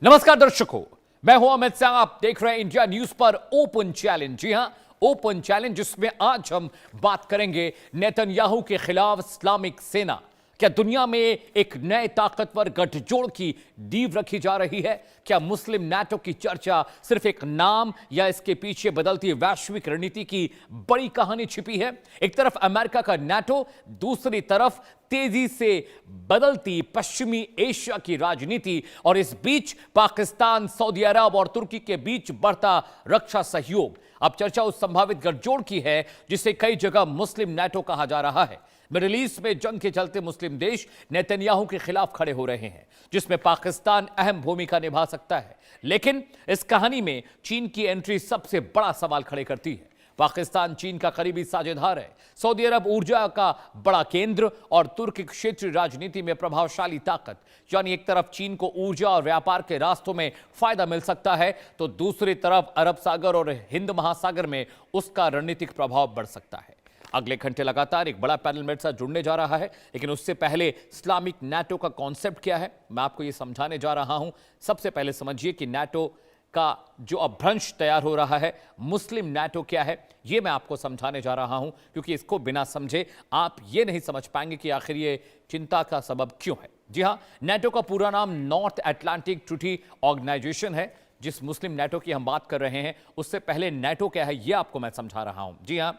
नमस्कार दर्शकों, मैं हूं अमित शाह। आप देख रहे हैं इंडिया न्यूज पर ओपन चैलेंज। जी हां, ओपन चैलेंज, जिसमें आज हम बात करेंगे नेतन्याहू के खिलाफ इस्लामिक सेना। क्या दुनिया में एक नए ताकतवर गठजोड़ की नींव रखी जा रही है? क्या मुस्लिम नाटो की चर्चा सिर्फ एक नाम या इसके पीछे बदलती वैश्विक रणनीति की बड़ी कहानी छिपी है? एक तरफ अमेरिका का नाटो, दूसरी तरफ तेजी से बदलती पश्चिमी एशिया की राजनीति, और इस बीच पाकिस्तान, सऊदी अरब और तुर्की के बीच बढ़ता रक्षा सहयोग। अब चर्चा उस संभावित गठजोड़ की है जिसे कई जगह मुस्लिम नाटो कहा जा रहा है। मिडिल ईस्ट में जंग के चलते मुस्लिम देश नेतन्याहू के खिलाफ खड़े हो रहे हैं, जिसमें पाकिस्तान अहम भूमिका निभा सकता है। लेकिन इस कहानी में चीन की एंट्री सबसे बड़ा सवाल खड़े करती है। पाकिस्तान चीन का करीबी साझेदार है, सऊदी अरब ऊर्जा का बड़ा केंद्र और तुर्की क्षेत्रीय राजनीति में प्रभावशाली ताकत। यानी एक तरफ चीन को ऊर्जा और व्यापार के रास्तों में फायदा मिल सकता है, तो दूसरी तरफ अरब सागर और हिंद महासागर में उसका रणनीतिक प्रभाव बढ़ सकता है। अगले घंटे लगातार एक बड़ा पैनल मेरे साथ जुड़ने जा रहा है, लेकिन उससे पहले इस्लामिक नाटो का कॉन्सेप्ट क्या है, मैं आपको यह समझाने जा रहा हूं। सबसे पहले समझिए कि नाटो का जो अपभ्रंश तैयार हो रहा है, मुस्लिम नाटो क्या है, यह मैं आपको समझाने जा रहा हूं, क्योंकि इसको बिना समझे आप ये नहीं समझ पाएंगे कि आखिर ये चिंता का सबब क्यों है। जी हां, नाटो का पूरा नाम नॉर्थ अटलांटिक ट्रीटी ऑर्गेनाइजेशन है। जिस मुस्लिम नाटो की हम बात कर रहे हैं, उससे पहले नाटो क्या है यह आपको मैं समझा रहा हूं। जी हां,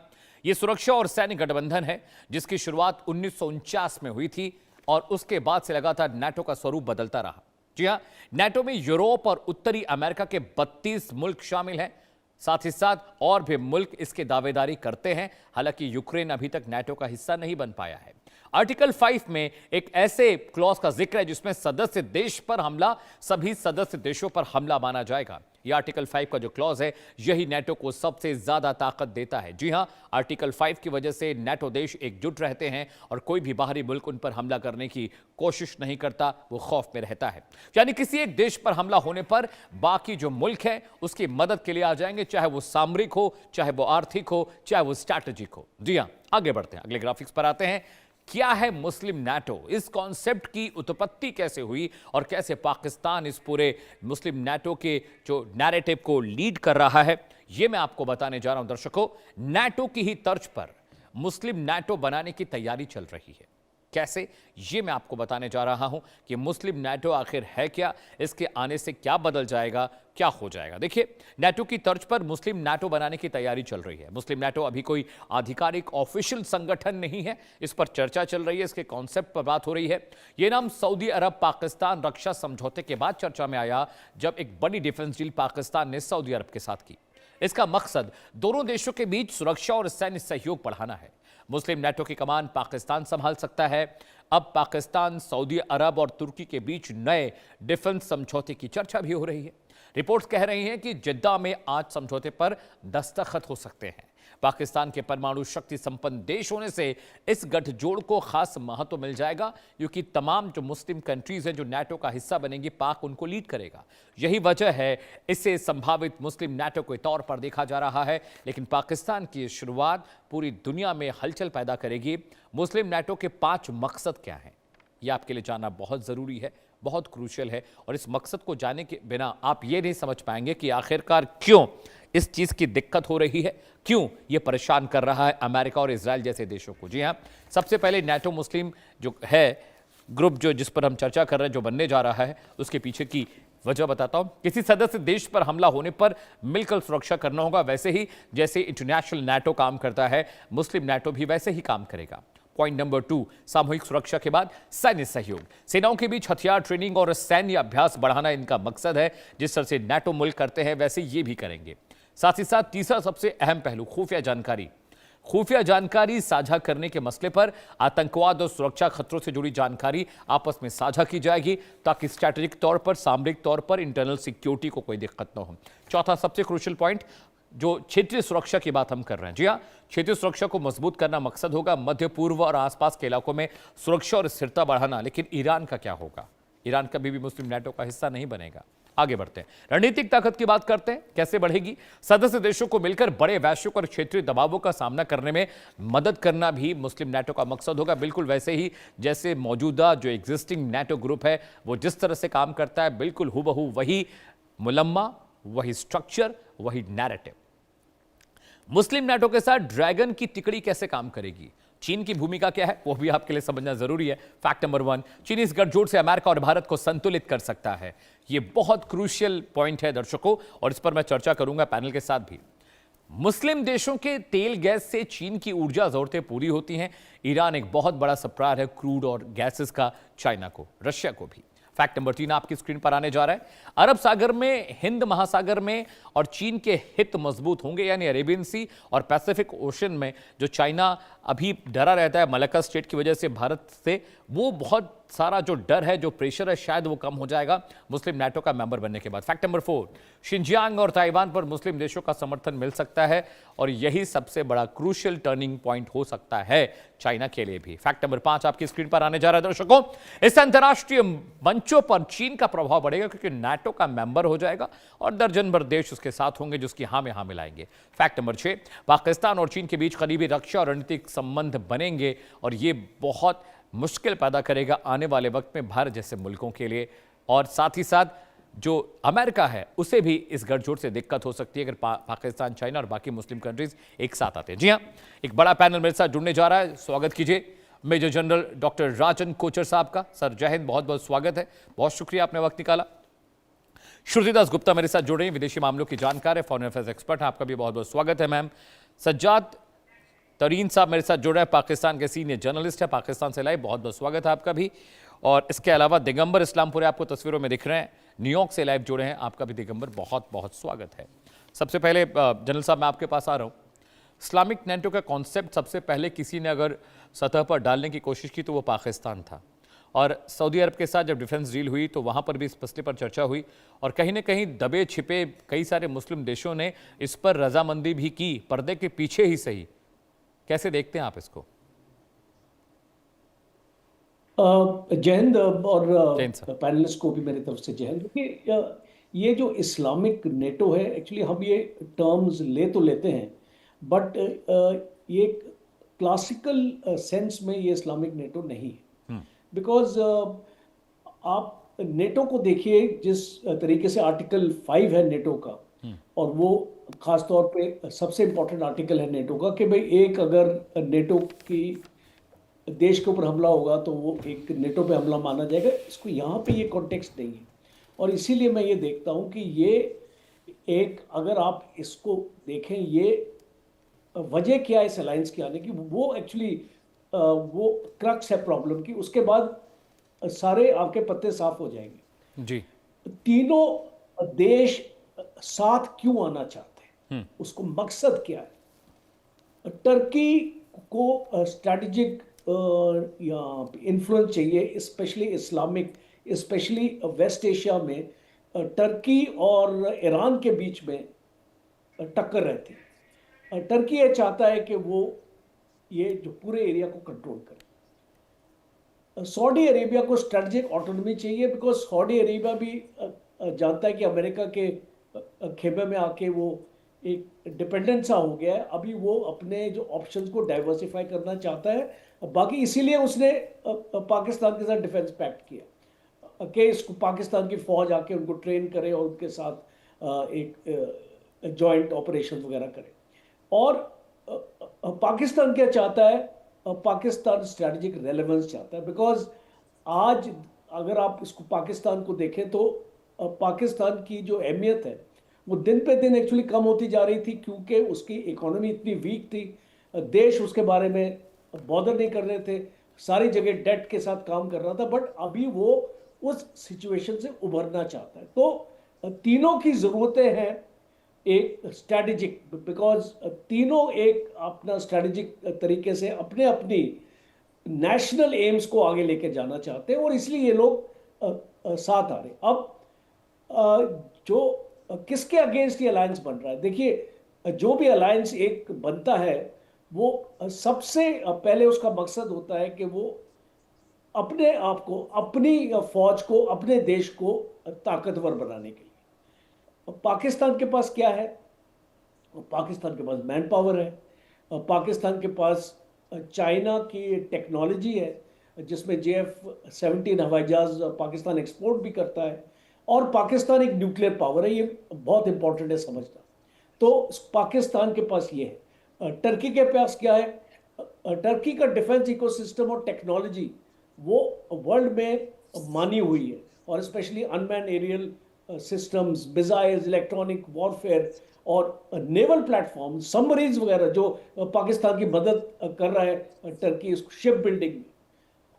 यह सुरक्षा और सैन्य गठबंधन है जिसकी शुरुआत 1949 में हुई थी, और उसके बाद से लगातार नाटो का स्वरूप बदलता रहा। जी हां, नाटो में यूरोप और उत्तरी अमेरिका के 32 मुल्क शामिल हैं। साथ ही साथ और भी मुल्क इसके दावेदारी करते हैं। हालांकि यूक्रेन अभी तक नाटो का हिस्सा नहीं बन पाया है। आर्टिकल 5 में एक ऐसे क्लॉज का जिक्र है जिसमें सदस्य देश पर हमला सभी सदस्य देशों पर हमला माना जाएगा। यह आर्टिकल 5 का जो क्लॉज है, यही नाटो को सबसे ज्यादा ताकत देता है। जी हां, आर्टिकल 5 की वजह से नाटो देश एकजुट रहते हैं और कोई भी बाहरी मुल्क उन पर हमला करने की कोशिश नहीं करता, वो खौफ में रहता है। यानी किसी एक देश पर हमला होने पर बाकी जो मुल्क है उसकी मदद के लिए आ जाएंगे, चाहे वो सामरिक हो, चाहे वो आर्थिक हो, चाहे वो स्ट्रैटेजिक हो। जी हां, आगे बढ़ते हैं, अगले ग्राफिक्स पर आते हैं। क्या है मुस्लिम नाटो? इस कॉन्सेप्ट की उत्पत्ति कैसे हुई और कैसे पाकिस्तान इस पूरे मुस्लिम नाटो के जो नैरेटिव को लीड कर रहा है, यह मैं आपको बताने जा रहा हूं। दर्शकों, नाटो की ही तर्ज पर मुस्लिम नाटो बनाने की तैयारी चल रही है। कैसे, ये मैं आपको बताने जा रहा हूं कि मुस्लिम नाटो आखिर है क्या, इसके आने से क्या बदल जाएगा, क्या हो जाएगा। देखिए, नाटो की तर्ज पर मुस्लिम नाटो बनाने की तैयारी चल रही है। मुस्लिम नाटो अभी कोई आधिकारिक ऑफिशियल संगठन नहीं है, इस पर चर्चा चल रही है, इसके कॉन्सेप्ट पर बात हो रही है। यह नाम सऊदी अरब पाकिस्तान रक्षा समझौते के बाद चर्चा में आया, जब एक बड़ी डिफेंस डील पाकिस्तान ने सऊदी अरब के साथ की। इसका मकसद दोनों देशों के बीच सुरक्षा और सैन्य सहयोग बढ़ाना है। मुस्लिम नाटो की कमान पाकिस्तान संभाल सकता है। अब पाकिस्तान, सऊदी अरब और तुर्की के बीच नए डिफेंस समझौते की चर्चा भी हो रही है। रिपोर्ट्स कह रही हैं कि जिद्दा में आज समझौते पर दस्तखत हो सकते हैं। पाकिस्तान के परमाणु शक्ति संपन्न देश होने से इस गठजोड़ को खास महत्व मिल जाएगा, क्योंकि तमाम जो मुस्लिम कंट्रीज हैं जो नाटो का हिस्सा बनेंगी, पाक उनको लीड करेगा। यही वजह है इसे संभावित मुस्लिम नाटो के तौर पर देखा जा रहा है। लेकिन पाकिस्तान की शुरुआत पूरी दुनिया में हलचल पैदा करेगी। मुस्लिम नाटो के 5 मकसद क्या हैं, यह आपके लिए जानना बहुत ज़रूरी है, बहुत क्रूशियल है। और इस मकसद को जानने के बिना आप ये नहीं समझ पाएंगे कि आखिरकार क्यों इस चीज़ की दिक्कत हो रही है, क्यों ये परेशान कर रहा है अमेरिका और इजराइल जैसे देशों को। जी हाँ, सबसे पहले नाटो मुस्लिम जो है ग्रुप, जो जिस पर हम चर्चा कर रहे हैं, जो बनने जा रहा है, उसके पीछे की वजह बताता हूं। किसी सदस्य देश पर हमला होने पर मिलकर सुरक्षा करना होगा। वैसे ही जैसे इंटरनेशनल नाटो काम करता है, मुस्लिम नाटो भी वैसे ही काम करेगा। पॉइंट नंबर 2, सामूहिक सुरक्षा के बाद सैन्य सहयोग। सेनाओं के बीच हथियार ट्रेनिंग और सैन्य अभ्यास बढ़ाना इनका मकसद है। जिस तरह से नाटो मुल्क करते हैं, वैसे ये भी करेंगे। साथ ही साथ तीसरा सबसे अहम पहलू, खुफिया जानकारी। खुफिया जानकारी साझा करने के मसले पर आतंकवाद और सुरक्षा खतरों से जुड़ी जानकारी आपस में साझा की जाएगी, ताकि स्ट्रैटेजिक तौर पर, सामरिक तौर पर इंटरनल सिक्योरिटी को कोई दिक्कत न हो। चौथा सबसे क्रूशियल पॉइंट, जो क्षेत्रीय सुरक्षा की बात हम कर रहे हैं। जी हाँ, क्षेत्रीय सुरक्षा को मजबूत करना मकसद होगा। मध्य पूर्व और आसपास के इलाकों में सुरक्षा और स्थिरता बढ़ाना। लेकिन ईरान का क्या होगा? ईरान कभी भी मुस्लिम नाटो का हिस्सा नहीं बनेगा। आगे बढ़ते हैं, रणनीतिक ताकत की बात करते हैं, कैसे बढ़ेगी। सदस्य देशों को मिलकर बड़े वैश्विक और क्षेत्रीय दबावों का सामना करने में मदद करना भी मुस्लिम नेटो का मकसद होगा, बिल्कुल वैसे ही जैसे मौजूदा जो एग्जिस्टिंग नेटो ग्रुप है वो जिस तरह से काम करता है, बिल्कुल हूबहू वही मुलम्मा, वही स्ट्रक्चर, वही नैरेटिव। मुस्लिम नेटो के साथ ड्रैगन की तिकड़ी कैसे काम करेगी, चीन की भूमिका क्या है, वो भी आपके लिए समझना जरूरी है। फैक्ट नंबर 1, चीन इस गठजोड़ से अमेरिका और भारत को संतुलित कर सकता है। ये बहुत क्रूशियल पॉइंट है दर्शकों, और इस पर मैं चर्चा करूंगा पैनल के साथ भी। मुस्लिम देशों के तेल गैस से चीन की ऊर्जा जरूरतें पूरी होती हैं। ईरान एक बहुत बड़ा सप्लायर है क्रूड और गैसेस का चाइना को, रशिया को भी। फैक्ट नंबर 3 आपकी स्क्रीन पर आने जा रहा है। अरब सागर में, हिंद महासागर में और चीन के हित मजबूत होंगे, यानी अरेबियन सी और पैसिफिक ओशन में जो चाइना अभी डरा रहता है मलक्का स्टेट की वजह से भारत से, वो बहुत सारा जो डर है, जो प्रेशर है, शायद वो कम हो जाएगा मुस्लिम नेटो का मेंबर बनने के बाद। फैक्ट नंबर 4, शिनजियांग और ताइवान पर मुस्लिम देशों का समर्थन मिल सकता है और यही सबसे बड़ा क्रूशियल टर्निंग पॉइंट हो सकता है चाइना के लिए भी। फैक्ट नंबर 5 आपकी स्क्रीन पर आने जा रहा है दर्शकों। इस अंतर्राष्ट्रीय मंचों पर चीन का प्रभाव बढ़ेगा क्योंकि नाटो का मेंबर हो जाएगा और दर्जन भर देश उसके साथ होंगे जिसकी हां में हां मिलाएंगे। फैक्ट नंबर 6, पाकिस्तान और चीन के बीच करीबी रक्षा और रणनीतिक संबंध बनेंगे और यह बहुत मुश्किल पैदा करेगा आने वाले वक्त में भारत जैसे मुल्कों के लिए, और साथ ही साथ जो अमेरिका है उसे भी इस गठजोड़ से दिक्कत हो सकती है अगर पाकिस्तान, चाइना और बाकी मुस्लिम कंट्रीज एक साथ आते हैं। जी हां, एक बड़ा पैनल मेरे साथ जुड़ने जा रहा है। स्वागत कीजिए मेजर जनरल डॉक्टर राजन कोचर साहब का। सर जय हिंद, बहुत बहुत स्वागत है, बहुत शुक्रिया आपने वक्त निकाला। श्रुतिदास गुप्ता मेरे साथ जुड़े हैं, विदेशी मामलों की जानकार है, फॉरेन अफेयर्स एक्सपर्ट है, आपका भी बहुत बहुत स्वागत है मैम। सज्जाद तरीन साहब मेरे साथ जुड़ रहे हैं, पाकिस्तान के सीनियर जर्नलिस्ट है, पाकिस्तान से लाइव, बहुत बहुत स्वागत है आपका भी। और इसके अलावा दिगंबर इस्लामपुरे आपको तस्वीरों में दिख रहे हैं, न्यूयॉर्क से लाइव जुड़े हैं, आपका भी दिगंबर बहुत बहुत स्वागत है। सबसे पहले जनरल साहब मैं आपके पास आ रहा हूँ। इस्लामिक नेटो का कॉन्सेप्ट सबसे पहले किसी ने अगर सतह पर डालने की कोशिश की तो वो पाकिस्तान था, और सऊदी अरब के साथ जब डिफेंस डील हुई तो वहाँ पर भी इस मसले पर चर्चा हुई, और कहीं ना कहीं दबे छिपे कई सारे मुस्लिम देशों ने इस पर रजामंदी भी की, पर्दे के पीछे ही सही। कैसे देखते हैं आप इसको? जय हिंद, और पैनलिस्ट को भी मेरी तरफ से जय हिंद। देखिए, ये जो इस्लामिक नेटो है, एक्चुअली हम ये टर्म्स तो लेते हैं, बट ये क्लासिकल सेंस में ये इस्लामिक नेटो नहीं है। बिकॉज आप नेटो को देखिए, जिस तरीके से आर्टिकल 5 है नेटो का, और वो खास तौर पे सबसे इम्पोर्टेंट आर्टिकल है नेटो का, कि भाई एक अगर नेटो की देश के ऊपर हमला होगा तो वो एक नेटो पे हमला माना जाएगा। इसको यहाँ पे ये कॉन्टेक्स्ट नहीं है, और इसीलिए मैं ये देखता हूँ कि ये एक, अगर आप इसको देखें, ये वजह क्या है इस अलायंस के आने की, वो एक्चुअली वो क्रक्स है प्रॉब्लम की। उसके बाद सारे आपके पत्ते साफ हो जाएंगे जी। तीनों देश साथ क्यों आना चाहते हैं, उसको मकसद क्या है। टर्की को स्ट्रैटेजिक इन्फ्लुएंस चाहिए, specially Islamic, specially West Asia में टर्की और ईरान के बीच में टक्कर रहती है। टर्की ये चाहता है कि वो ये जो पूरे एरिया को कंट्रोल करे। सऊदी अरेबिया को स्ट्रेटजिक ऑटोनॉमी चाहिए, बिकॉज सऊदी अरेबिया भी जानता है कि अमेरिका के खेमे में आके वो एक डिपेंडेंट सा हो गया है। अभी वो अपने जो ऑप्शंस को डाइवर्सिफाई करना चाहता है, बाकी इसीलिए उसने पाकिस्तान के साथ डिफेंस पैक्ट किया कि इसको पाकिस्तान की फौज आके उनको ट्रेन करे और उनके साथ एक जॉइंट ऑपरेशन वगैरह करे। और पाकिस्तान क्या चाहता है, पाकिस्तान स्ट्रैटेजिक रेलेवेंस चाहता है, बिकॉज आज अगर आप इसको पाकिस्तान को देखें तो पाकिस्तान की जो अहमियत है वो दिन पे दिन एक्चुअली कम होती जा रही थी, क्योंकि उसकी इकोनॉमी इतनी वीक थी, देश उसके बारे में बॉदर नहीं कर रहे थे, सारी जगह डेट के साथ काम कर रहा था। बट अभी वो उस सिचुएशन से उभरना चाहता है। तो तीनों की ज़रूरतें हैं एक स्ट्रैटेजिक, बिकॉज तीनों एक अपना स्ट्रैटेजिक तरीके से अपने अपनी नेशनल एम्स को आगे लेके जाना चाहते हैं, और इसलिए ये लोग साथ आ रहे। अब जो किसके अगेंस्ट ये अलायंस बन रहा है, देखिए जो भी अलायंस एक बनता है वो सबसे पहले उसका मकसद होता है कि वो अपने आप को, अपनी फौज को, अपने देश को ताकतवर बनाने के लिए। पाकिस्तान के पास क्या है? पाकिस्तान के पास मैन पावर है, पाकिस्तान के पास चाइना की टेक्नोलॉजी है जिसमें JF-17 हवाई जहाज पाकिस्तान एक्सपोर्ट भी करता है, और पाकिस्तान एक न्यूक्लियर पावर है, ये बहुत इंपॉर्टेंट है समझना। तो पाकिस्तान के पास ये है। टर्की के पास क्या है? टर्की का डिफेंस इकोसिस्टम और टेक्नोलॉजी वो वर्ल्ड में मानी हुई है, और specially unmanned aerial systems, missiles, electronic warfare और नेवल प्लेटफॉर्म, सबमरीन्स वगैरह जो पाकिस्तान की मदद कर रहा है टर्की इसको शिप बिल्डिंग में।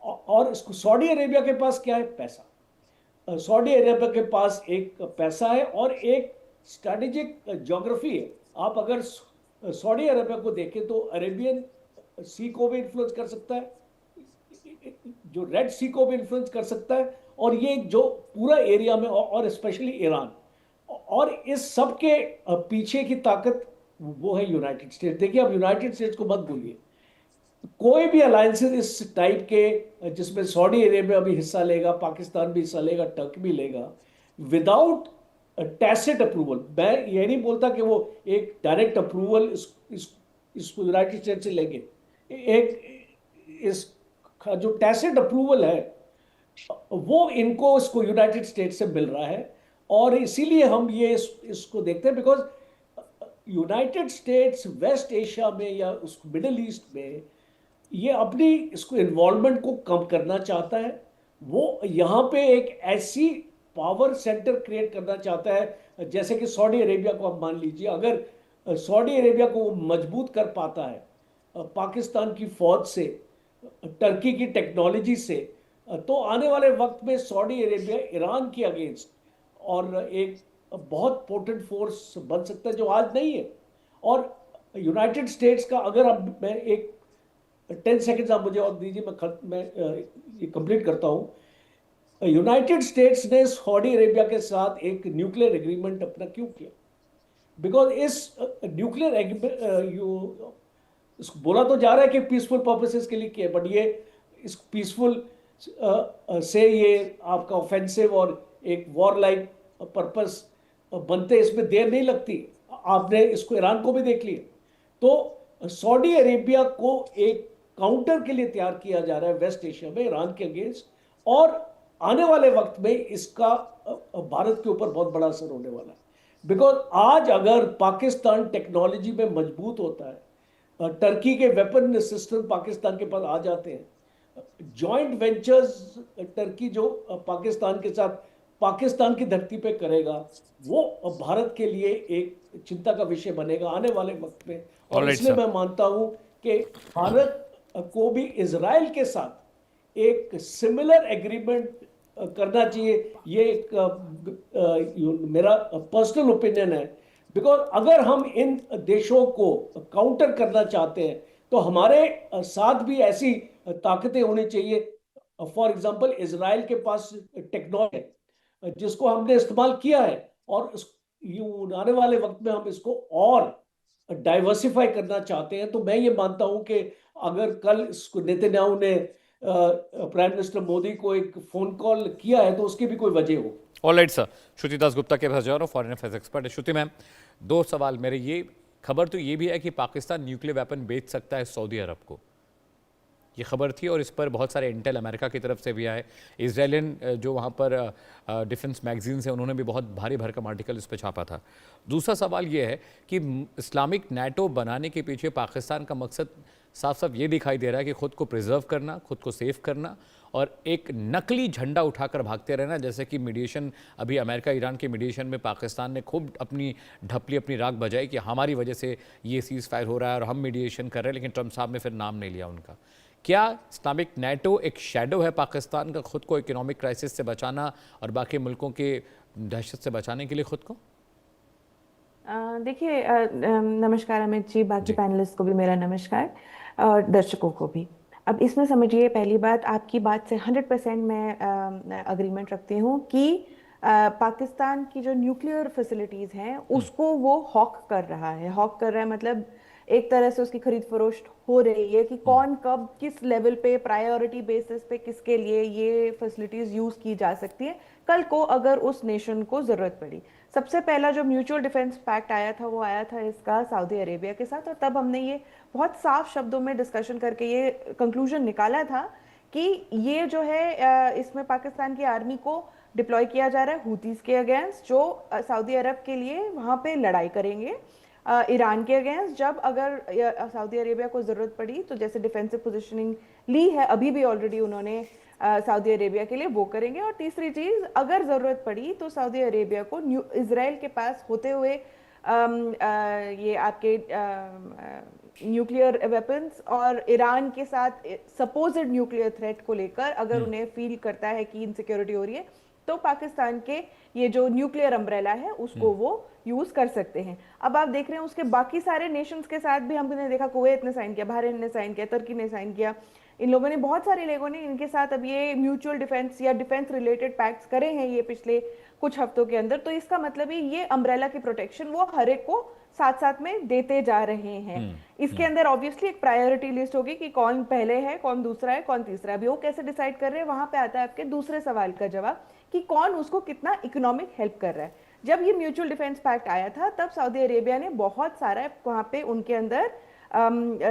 और इसको सऊदी अरेबिया के पास क्या है? पैसा। सऊदी अरेबिया के पास एक पैसा है और एक स्ट्रैटेजिक ज्योग्राफी है। आप अगर सऊदी अरेबिया को देखें तो अरेबियन सी को भी इन्फ्लुएंस कर सकता है, जो रेड सी को भी इन्फ्लुएंस कर सकता है, और ये जो पूरा एरिया में और स्पेशली ईरान, और इस सब के पीछे की ताकत वो है यूनाइटेड स्टेट्स। देखिए, आप यूनाइटेड स्टेट्स को मत भूलिए। कोई भी अलायंसेस इस टाइप के जिसमें सऊदी अरेबिया भी हिस्सा लेगा, पाकिस्तान भी हिस्सा लेगा, टर्की भी लेगा, विदाउट टैसिट अप्रूवल, मैं ये नहीं बोलता कि वो एक डायरेक्ट अप्रूवल इसको यूनाइटेड स्टेट्स से लेंगे, एक इसका जो टैसिट अप्रूवल है वो इनको इसको यूनाइटेड स्टेट्स से मिल रहा है। और इसीलिए हम ये इसको देखते हैं, because United States West Asia में या उस मिडिल ईस्ट में ये अपनी इसको इन्वॉल्वमेंट को कम करना चाहता है। वो यहाँ पे एक ऐसी पावर सेंटर क्रिएट करना चाहता है, जैसे कि सऊदी अरेबिया को आप मान लीजिए, अगर सऊदी अरेबिया को वो मजबूत कर पाता है पाकिस्तान की फौज से, टर्की की टेक्नोलॉजी से, तो आने वाले वक्त में सऊदी अरेबिया ईरान के अगेंस्ट और एक बहुत पोटेंट फोर्स बन सकता है जो आज नहीं है। और यूनाइटेड स्टेट्स का, अगर अब मैं एक 10 सेकेंड्स आप मुझे और दीजिए, मैं ये कंप्लीट करता हूं। यूनाइटेड स्टेट्स ने सऊदी अरेबिया के साथ एक न्यूक्लियर एग्रीमेंट अपना क्यों किया? बिकॉज इस न्यूक्लियर इसको बोला तो जा रहा है कि पीसफुल पर्पसेस के लिए किया, बट ये इस पीसफुल से ये आपका ऑफेंसिव और एक वॉर लाइक पर्पस बनते इसमें देर नहीं लगती। आपने इसको ईरान को भी देख लिया। तो सऊदी अरेबिया को एक काउंटर के लिए तैयार किया जा रहा है वेस्ट एशिया में ईरान के अगेंस्ट, और आने वाले वक्त में इसका भारत के ऊपर बहुत बड़ा असर होने वाला है। बिकॉज आज अगर पाकिस्तान टेक्नोलॉजी में मजबूत होता है, टर्की के वेपन सिस्टम पाकिस्तान के पास आ जाते हैं, जॉइंट वेंचर्स टर्की जो पाकिस्तान के साथ पाकिस्तान की धरती पे करेगा, वो भारत के लिए एक चिंता का विषय बनेगा आने वाले वक्त में। और Alright, इसलिए sir. मैं मानता हूं कि भारत को भी इजराइल के साथ एक सिमिलर एग्रीमेंट करना चाहिए। ये एक मेरा पर्सनल ओपिनियन है। बिकॉज अगर हम इन देशों को काउंटर करना चाहते हैं तो हमारे साथ भी ऐसी ताकतें होनी चाहिए। फॉर एग्जांपल, इजराइल के पास टेक्नोलॉजी जिसको हमने इस्तेमाल किया है, और आने वाले वक्त में हम इसको और डाइवर्सिफाई करना चाहते हैं। तो मैं ये मानता हूं कि अगर कल इसको नेतन्याहू ने प्राइम मिनिस्टर मोदी को एक फोन कॉल किया है तो उसकी भी कोई वजह हो। ऑलराइट सर, श्रुति दास गुप्ता के पास जा रहा हूँ, फॉरेन अफेयर्स एक्सपर्ट है। श्रुति मैम, दो सवाल मेरे। ये खबर तो ये भी है कि पाकिस्तान न्यूक्लियर वेपन बेच सकता है सऊदी अरब को, ये खबर थी, और इस पर बहुत सारे इंटेल अमेरिका की तरफ से भी आए। इजरायलियन जो वहाँ पर डिफेंस मैगजीन्स हैं उन्होंने भी बहुत भारी भरकम आर्टिकल इस पर छापा था। दूसरा सवाल ये है कि इस्लामिक नेटो बनाने के पीछे पाकिस्तान का मकसद साफ साफ ये दिखाई दे रहा है कि खुद को प्रिजर्व करना, खुद को सेफ करना, और एक नकली झंडा उठाकर भागते रहना। जैसे कि मीडिएशन, अभी अमेरिका ईरान के मीडिएशन में पाकिस्तान ने खूब अपनी ढपली, अपनी राग बजाई कि हमारी वजह से ये सीज़ फायर हो रहा है और हम मीडिएशन कर रहे हैं, लेकिन ट्रंप साहब ने फिर नाम नहीं लिया उनका। क्या इस्लामिक नेटो एक शैडो है पाकिस्तान का, खुद को इकोनॉमिक क्राइसिस से बचाना और बाकी मुल्कों के दहशत से बचाने के लिए खुद को? देखिए, नमस्कार अमित जी, बाकी पैनलिस्ट को भी मेरा नमस्कार, और दर्शकों को भी। अब इसमें समझिए, पहली बात, आपकी बात से 100% मैं अग्रीमेंट रखती हूँ कि पाकिस्तान की जो न्यूक्लियर फैसिलिटीज़ हैं उसको वो हॉक कर रहा है। हॉक कर रहा है मतलब एक तरह से उसकी खरीद फरोख्त हो रही है कि कौन कब किस लेवल पे प्रायोरिटी बेसिस पे किसके लिए ये फैसिलिटीज़ यूज़ की जा सकती है कल को अगर उस नेशन को ज़रूरत पड़ी। सबसे पहला जो म्यूचुअल डिफेंस पैक्ट आया था वो आया था इसका सऊदी अरेबिया के साथ, और तब हमने ये बहुत साफ शब्दों में डिस्कशन करके ये कंक्लूजन निकाला था कि ये जो है इसमें पाकिस्तान की आर्मी को डिप्लॉय किया जा रहा है हुतीज के अगेंस्ट, जो सऊदी अरब के लिए वहाँ पे लड़ाई करेंगे ईरान के अगेंस्ट, जब अगर सऊदी अरेबिया को ज़रूरत पड़ी तो जैसे डिफेंसिव पोजीशनिंग ली है अभी भी ऑलरेडी उन्होंने सऊदी अरेबिया के लिए वो करेंगे। और तीसरी चीज़, अगर ज़रूरत पड़ी तो सऊदी अरेबिया को इजराइल के पास होते हुए ये आपके न्यूक्लियर वेपन्स और ईरान के साथ सपोज्ड न्यूक्लियर थ्रेट को लेकर अगर उन्हें फील करता है कि इनसिक्योरिटी हो रही है, तो पाकिस्तान के ये जो न्यूक्लियर अम्ब्रेला है उसको वो यूज कर सकते हैं। अब आप देख रहे हैं उसके बाकी सारे नेशंस के साथ भी हमने देखा, कुवैत ने साइन किया, बहरीन ने साइन किया, तुर्की ने साइन किया, इन लोगों ने, बहुत सारे लोगों ने इनके साथ अब ये म्यूचुअल डिफेंस या डिफेंस रिलेटेड पैक्ट्स करे हैं ये पिछले कुछ हफ्तों के अंदर। तो इसका मतलब ये अम्ब्रेला की प्रोटेक्शन वो हर एक को साथ साथ में देते जा रहे हैं। इसके अंदर ऑब्वियसली एक प्रायोरिटी लिस्ट होगी कि कौन पहले है, कौन दूसरा है, कौन तीसरा है। अभी वो कैसे डिसाइड कर रहे हैं, वहां पे आता है आपके दूसरे सवाल का जवाब कि कौन उसको कितना इकोनॉमिक हेल्प कर रहा है। जब ये म्यूचुअल डिफेंस पैक्ट आया था तब सऊदी अरेबिया ने बहुत सारा वहां पे उनके अंदर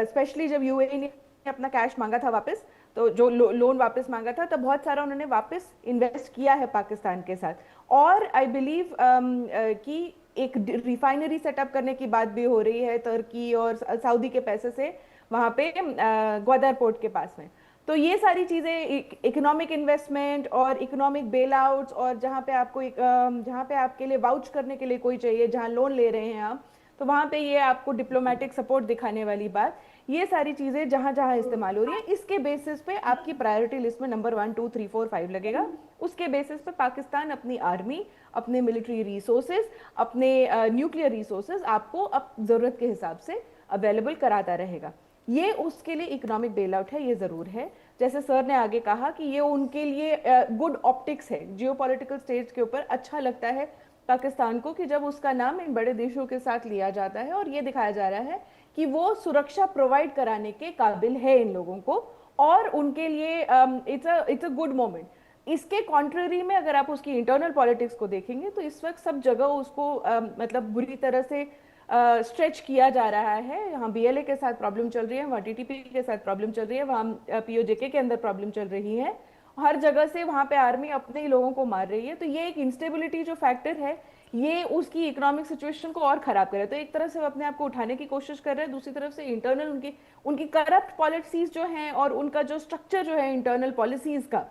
स्पेशली जब यूएई ने अपना कैश मांगा था वापस, तो जो लोन वापस मांगा था तब बहुत सारा उन्होंने वापस इन्वेस्ट किया है पाकिस्तान के साथ। और आई बिलीव कि एक रिफाइनरी सेटअप करने की बात भी हो रही है तुर्की और सऊदी के पैसे से वहां पे ग्वादर पोर्ट के पास में। तो ये सारी चीजें इकोनॉमिक इन्वेस्टमेंट और इकोनॉमिक बेल आउट्स, और जहाँ पे आपको जहाँ पे आपके लिए वाउच करने के लिए कोई चाहिए, जहाँ लोन ले रहे हैं आप, तो वहाँ पे ये आपको डिप्लोमेटिक सपोर्ट दिखाने वाली बात, ये सारी चीजें जहां जहां इस्तेमाल हो रही है, इसके बेसिस पे आपकी प्रायोरिटी लिस्ट में नंबर 1, 2, 3, 4, 5 लगेगा। उसके बेसिस पे पाकिस्तान अपनी आर्मी, अपने मिलिट्री रिसोर्सेज, अपने न्यूक्लियर रिसोर्सेज आपको अब जरूरत के हिसाब से अवेलेबल कराता रहेगा। ये उसके लिए इकोनॉमिक बेल आउट है, ये जरूर है। जैसे सर ने आगे कहा कि ये उनके लिए गुड ऑप्टिक्स है, जियोपॉलिटिकल स्टेज के ऊपर अच्छा लगता है पाकिस्तान को कि जब उसका नाम इन बड़े देशों के साथ लिया जाता है और ये दिखाया जा रहा है कि वो सुरक्षा प्रोवाइड कराने के काबिल है इन लोगों को, और उनके लिए इट्स अ गुड मोमेंट। इसके कॉन्ट्ररी में अगर आप उसकी इंटरनल पॉलिटिक्स को देखेंगे तो इस वक्त सब जगह उसको मतलब बुरी तरह से स्ट्रेच किया जा रहा है। यहाँ बीएलए के साथ प्रॉब्लम चल रही है, वहाँ टीटीपी के साथ प्रॉब्लम चल रही है, वहाँ पीओजेके के अंदर प्रॉब्लम चल रही है, हर जगह से वहाँ पे आर्मी अपने ही लोगों को मार रही है। तो ये एक इंस्टेबिलिटी जो फैक्टर है ये उसकी इकोनॉमिक सिचुएशन को और खराब कर रहा है। तो एक तरफ से वो अपने आप को उठाने की कोशिश कर रहे हैं, दूसरी तरफ से इंटरनल उनकी करप्ट पॉलिसीज जो हैं और उनका जो स्ट्रक्चर जो है इंटरनल पॉलिसीज का,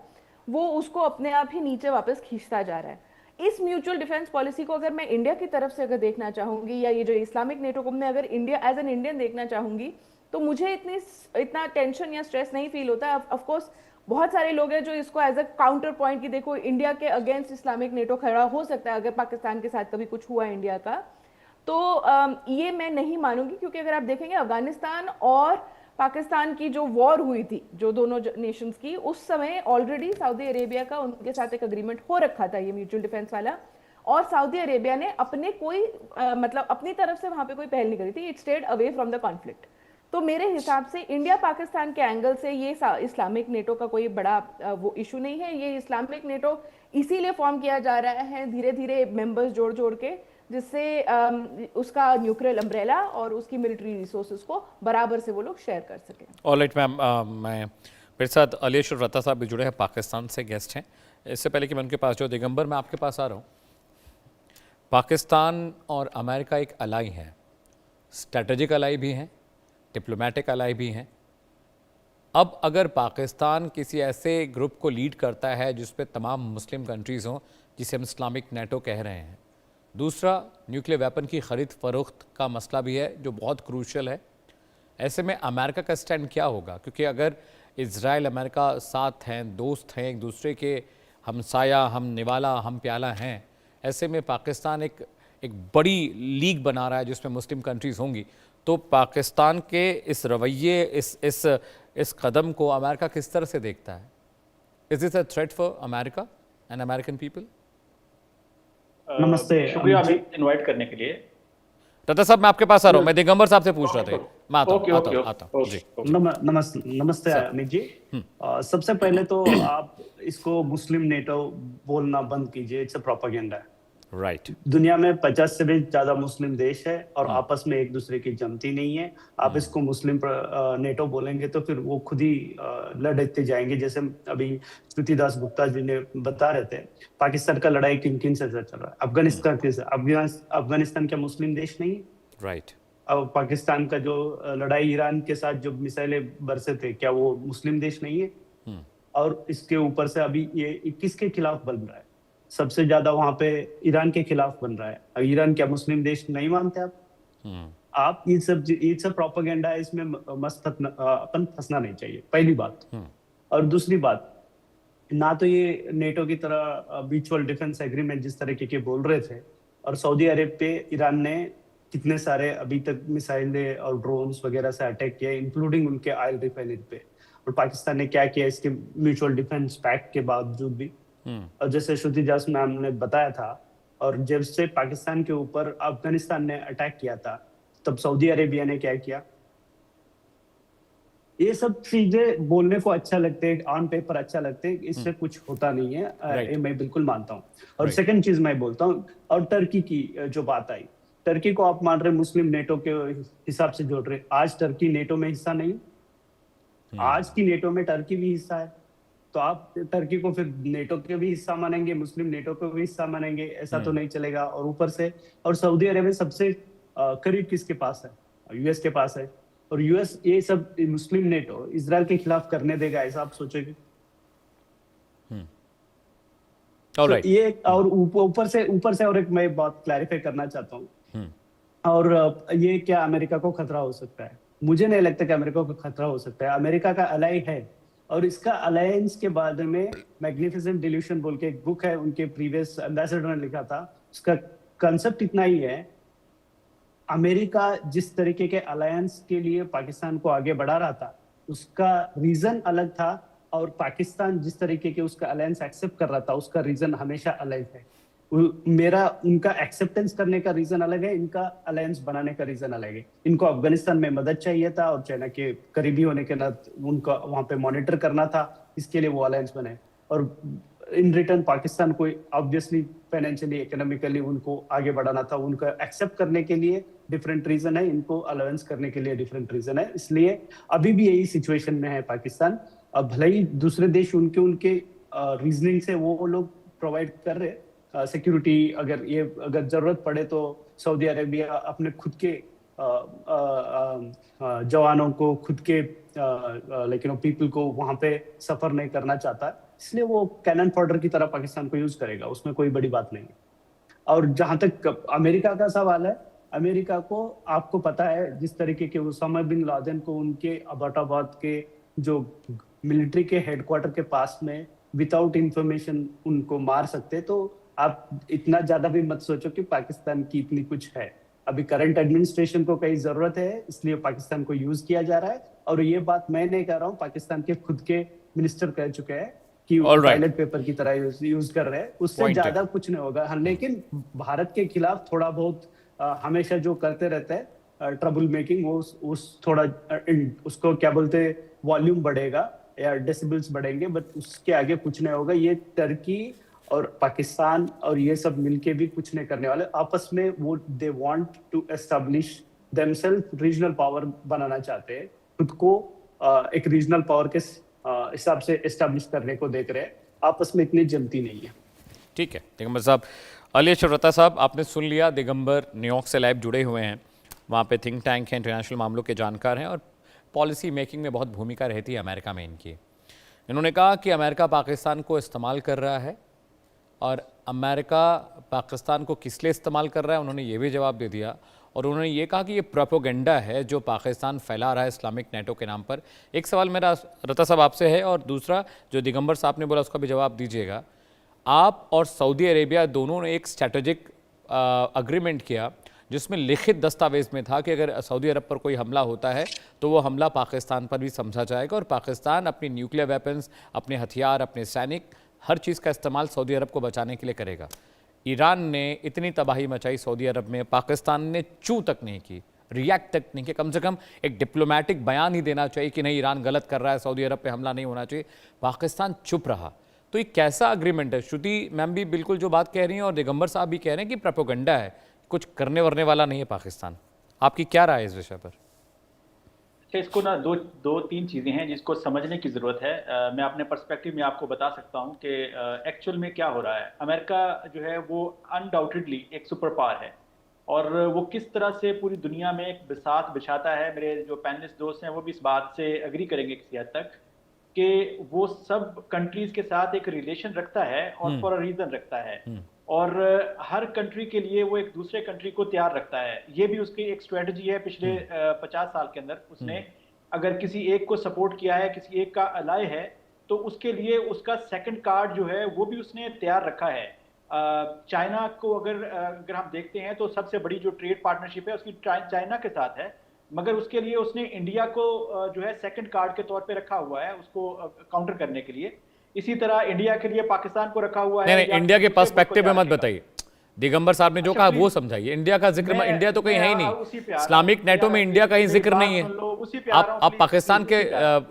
वो उसको अपने आप ही नीचे वापस खींचता जा रहा है। इस म्यूचुअल डिफेंस पॉलिसी को अगर मैं इंडिया की तरफ से अगर देखना चाहूंगी, या ये जो इस्लामिक नेटो को मैं अगर इंडिया एज एन इंडियन देखना चाहूंगी, तो मुझे इतना टेंशन या स्ट्रेस नहीं फील होता। ऑफकोर्स बहुत सारे लोग हैं जो इसको एज अ काउंटर पॉइंट की देखो इंडिया के अगेंस्ट इस्लामिक नेटो खड़ा हो सकता है अगर पाकिस्तान के साथ कभी कुछ हुआ इंडिया का, तो ये मैं नहीं मानूंगी। क्योंकि अगर आप देखेंगे अफगानिस्तान और पाकिस्तान की जो वॉर हुई थी, जो दोनों नेशंस की, उस समय ऑलरेडी सऊदी अरेबिया का उनके साथ एक अग्रीमेंट हो रखा था ये म्यूचुअल डिफेंस वाला, और सऊदी अरेबिया ने अपने कोई मतलब अपनी तरफ से वहां पे कोई पहल नहीं करी थी। It stayed away from the conflict. तो मेरे हिसाब से इंडिया पाकिस्तान के एंगल से ये इस्लामिक नेटो का कोई बड़ा वो इशू नहीं है। ये इस्लामिक नेटो इसीलिए फॉर्म किया जा रहा है धीरे धीरे मेंबर्स जोड़ जोड़ के, जिससे उसका न्यूक्लियर अम्ब्रेला और उसकी मिलिट्री रिसोर्सेज को बराबर से वो लोग शेयर कर सकें। ऑलराइट मैम, मैं मेरे साथ अलीश रत्ता साहब भी जुड़े हैं, पाकिस्तान से गेस्ट हैं। इससे पहले कि मैं उनके पास जो दिगंबर, मैं आपके पास आ रहा हूँ। पाकिस्तान और अमेरिका एक अलाई है, स्ट्रेटेजिक अलाई भी हैं, डिप्लोमेटिक अलाई भी हैं। अब अगर पाकिस्तान किसी ऐसे ग्रुप को लीड करता है जिसपे तमाम मुस्लिम कंट्रीज़ हों, जिसे हम इस्लामिक नेटो कह रहे हैं, दूसरा न्यूक्लियर वेपन की ख़रीद फरोख्त का मसला भी है जो बहुत क्रूशल है। ऐसे में अमेरिका का स्टैंड क्या होगा? क्योंकि अगर इजराइल अमेरिका साथ हैं, दोस्त हैं, एक दूसरे के हमसाया, हम निवाला, हम प्याला हैं, ऐसे में पाकिस्तान एक बड़ी लीग बना रहा है जिसमें मुस्लिम कंट्रीज़ होंगी। तो पाकिस्तान के इस रवैये, इस कदम को अमेरिका किस तरह से देखता है? Is this a threat for America and American people? नमस्ते, शुक्रिया हमें इनवाइट करने के लिए। रत्ता साहब, मैं आपके पास आ रहा हूँ, मैं दिगंबर साहब से पूछ रहा था। मैं आता हूँ जी। नमस्ते अमित जी। सबसे पहले तो आप इसको मुस्लिम नेटो बोलना बंद कीजिए, इट्स अ प्रोपेगेंडा। राइट। दुनिया में 50 से भी ज्यादा मुस्लिम देश है और आपस में एक दूसरे की जमती नहीं है। आप इसको मुस्लिम नेटो बोलेंगे तो फिर वो खुद ही लड़ते जाएंगे। जैसे अभी श्रुति दास गुप्ता जी ने बता रहे थे, पाकिस्तान का लड़ाई किन किन से चल रहा है। अफगानिस्तान के अफगानिस्तान क्या मुस्लिम देश नहीं है? राइट। अब पाकिस्तान का जो लड़ाई ईरान के साथ जो मिसाइलें बरसे थे, क्या वो मुस्लिम देश नहीं है? और इसके ऊपर से अभी ये किसके खिलाफ बन रहा है? सबसे ज्यादा वहां पे ईरान के खिलाफ बन रहा है। अब ईरान क्या मुस्लिम देश नहीं मानते आप? आप ये सब प्रोपेगेंडा है, इसमें अपन फंसना नहीं चाहिए, पहली बात। और दूसरी बात, ना तो ये नेटो की तरह म्यूचुअल डिफेंस एग्रीमेंट जिस तरीके के बोल रहे थे, और सऊदी अरब पे ईरान ने कितने सारे अभी तक मिसाइलें और ड्रोन्स वगैरह से अटैक किया, इंक्लूडिंग उनके ऑयल रिफाइनरी पे। और पाकिस्तान ने क्या किया इसके म्यूचुअल डिफेंस पैक्ट के बावजूद भी। और जैसे श्रुति दास मैम ने बताया था, और जब से पाकिस्तान के ऊपर अफगानिस्तान ने अटैक किया था, तब सऊदी अरेबिया ने क्या किया? ये सब चीजें बोलने को अच्छा लगते हैं, ऑन पेपर अच्छा लगते हैं, इससे कुछ होता नहीं है। ये मैं बिल्कुल मानता हूँ। और सेकंड चीज मैं बोलता हूँ, और टर्की की जो बात आई, टर्की को आप मान रहे मुस्लिम नेटो के हिसाब से जोड़ रहे। आज टर्की नेटो में हिस्सा नहीं, आज की नेटो में टर्की भी हिस्सा है। तो आप टर्की को फिर नेटो के भी हिस्सा मानेंगे, मुस्लिम नेटो को भी हिस्सा मानेंगे? ऐसा तो नहीं चलेगा। और ऊपर से और सऊदी अरेबिया सबसे करीब किसके पास है? यूएस के पास है। और यूएस ये सब मुस्लिम नेटो इजराइल के खिलाफ करने देगा, ऐसा आप सोचोगे? तो ये और ऊपर से और एक मैं बात क्लैरिफाई करना चाहता हूँ। और ये क्या अमेरिका को खतरा हो सकता है? मुझे नहीं लगता कि अमेरिका को खतरा हो सकता है। अमेरिका का अलाई है, और इसका अलायंस के बारे में मैग्निफिसेंट डिल्यूशन बोल के एक बुक है, उनके प्रीवियस एम्बेसडर ने लिखा था। उसका कंसेप्ट इतना ही है, अमेरिका जिस तरीके के अलायंस के लिए पाकिस्तान को आगे बढ़ा रहा था, उसका रीजन अलग था, और पाकिस्तान जिस तरीके के उसका अलायंस एक्सेप्ट कर रहा था, उसका रीजन हमेशा अलग है। उनका एक्सेप्टेंस करने का रीजन अलग है, इनका अलायंस बनाने का रीजन अलग है। इनको अफगानिस्तान में मदद चाहिए था, और चाइना के करीबी होने के नाते उनका वहां पे मॉनिटर करना था, इसके लिए वो अलायंस बने। और इन रिटर्न पाकिस्तान को ऑब्वियसली फाइनेंशियली, इकोनॉमिकली उनको आगे बढ़ाना था। उनका एक्सेप्ट करने के लिए डिफरेंट रीजन है, इनको अलायंस करने के लिए डिफरेंट रीजन है। इसलिए अभी भी यही सिचुएशन में है पाकिस्तान। अब भले ही दूसरे देश उनके रीजनिंग से वो लोग प्रोवाइड कर रहे सिक्योरिटी, अगर जरूरत पड़े तो सऊदी अरेबिया अपने खुद के जवानों को, खुद के लेकिन पीपल को वहां पे सफर नहीं करना चाहता, इसलिए वो कैनन फॉडर की तरह पाकिस्तान को यूज करेगा, उसमें कोई बड़ी बात नहीं है। और जहां तक अमेरिका का सवाल है, अमेरिका को आपको पता है जिस तरीके के उसामा बिन लादेन को उनके अबाटाबाद के जो मिलिट्री के हेडक्वार्टर के पास में विदाउट इंफॉर्मेशन उनको मार सकते, तो आप इतना ज्यादा भी मत सोचो कि पाकिस्तान की इतनी कुछ है। अभी करंट एडमिनिस्ट्रेशन को कई जरूरत है, इसलिए पाकिस्तान को यूज किया जा रहा है। और ये बात मैं नहीं कह रहा हूँ, पाकिस्तान के खुद के मिनिस्टर कह चुके हैं कि पायलट पेपर की तरह यूज कर रहे हैं, उससे ज्यादा कुछ नहीं होगा। हाँ, लेकिन भारत के खिलाफ थोड़ा बहुत हमेशा जो करते रहते हैं ट्रबल मेकिंग, वो थोड़ा उसको क्या बोलते हैं, वॉल्यूम बढ़ेगा या डेसिबल्स बढ़ेंगे, बट उसके आगे कुछ नहीं होगा। ये टर्की और पाकिस्तान और ये सब मिलके भी कुछ नहीं करने वाले। आपस में वो they want to establish themselves, regional power बनाना चाहते हैं, खुद को एक रीजनल पावर के हिसाब से एस्टैब्लिश करने को देख रहे हैं। आपस में इतनी जमती नहीं है। ठीक है दिगंबर साहब। अली अशरफ साहब, आपने सुन लिया, दिगंबर न्यूयॉर्क से लाइव जुड़े हुए हैं, वहाँ पे थिंक टैंक है, इंटरनेशनल मामलों के जानकार हैं, और पॉलिसी मेकिंग में बहुत भूमिका रहती है अमेरिका में इनकी। इन्होंने कहा कि अमेरिका पाकिस्तान को इस्तेमाल कर रहा है, और अमेरिका पाकिस्तान को किस लिए इस्तेमाल कर रहा है उन्होंने ये भी जवाब दे दिया। और उन्होंने ये कहा कि ये प्रोपेगेंडा है जो पाकिस्तान फैला रहा है इस्लामिक नेटो के नाम पर। एक सवाल मेरा रता साहब आपसे है, और दूसरा जो दिगंबर साहब ने बोला उसका भी जवाब दीजिएगा। आप और सऊदी अरेबिया दोनों ने एक स्ट्रैटेजिक अग्रीमेंट किया जिसमें लिखित दस्तावेज़ में था कि अगर सऊदी अरब पर कोई हमला होता है तो वो हमला पाकिस्तान पर भी समझा जाएगा, और पाकिस्तान अपनी न्यूक्लियर वेपन्स, अपने हथियार, अपने सैनिक, हर चीज़ का इस्तेमाल सऊदी अरब को बचाने के लिए करेगा। ईरान ने इतनी तबाही मचाई सऊदी अरब में, पाकिस्तान ने चू तक नहीं की, रिएक्ट तक नहीं किया। कम से कम एक डिप्लोमेटिक बयान ही देना चाहिए कि नहीं ईरान गलत कर रहा है, सऊदी अरब पे हमला नहीं होना चाहिए। पाकिस्तान चुप रहा। तो ये कैसा अग्रीमेंट है? श्रुति मैम भी बिल्कुल जो बात कह रही हैं और दिगंबर साहब भी कह रहे हैं कि प्रोपेगेंडा है, कुछ करने वरने वाला नहीं है पाकिस्तान। आपकी क्या राय है इस विषय पर? इसको ना दो तीन चीज़ें हैं जिसको समझने की ज़रूरत है। मैं अपने पर्सपेक्टिव में आपको बता सकता हूं कि एक्चुअल में क्या हो रहा है। अमेरिका जो है वो अनडाउटेडली एक सुपर पावर है और वो किस तरह से पूरी दुनिया में एक बिसात बिछाता है। मेरे जो पैनलिस्ट दोस्त हैं वो भी इस बात से एग्री करेंगे किसी हद तक कि वो सब कंट्रीज़ के साथ एक रिलेशन रखता है और फॉर अ रीज़न रखता है और हर कंट्री के लिए वो एक दूसरे कंट्री को तैयार रखता है। ये भी उसकी एक स्ट्रेटजी है पिछले 50 साल के अंदर। उसने अगर किसी एक को सपोर्ट किया है, किसी एक का अलाय है, तो उसके लिए उसका सेकंड कार्ड जो है वो भी उसने तैयार रखा है। चाइना को अगर हम देखते हैं तो सबसे बड़ी जो ट्रेड पार्टनरशिप है उसकी चाइना के साथ है, मगर उसके लिए उसने इंडिया को जो है सेकंड कार्ड के तौर पे रखा हुआ है उसको काउंटर करने के लिए। इसी तरह इंडिया के लिए पाकिस्तान को रखा हुआ है। नहीं, इंडिया के पर्सपेक्टिव में मत बताइए। दिगंबर साहब ने जो कहा वो समझाइए। इंडिया का जिक्र, इंडिया तो कहीं है ही नहीं। इस्लामिक नेटो में इंडिया का ही जिक्र नहीं है। आप पाकिस्तान के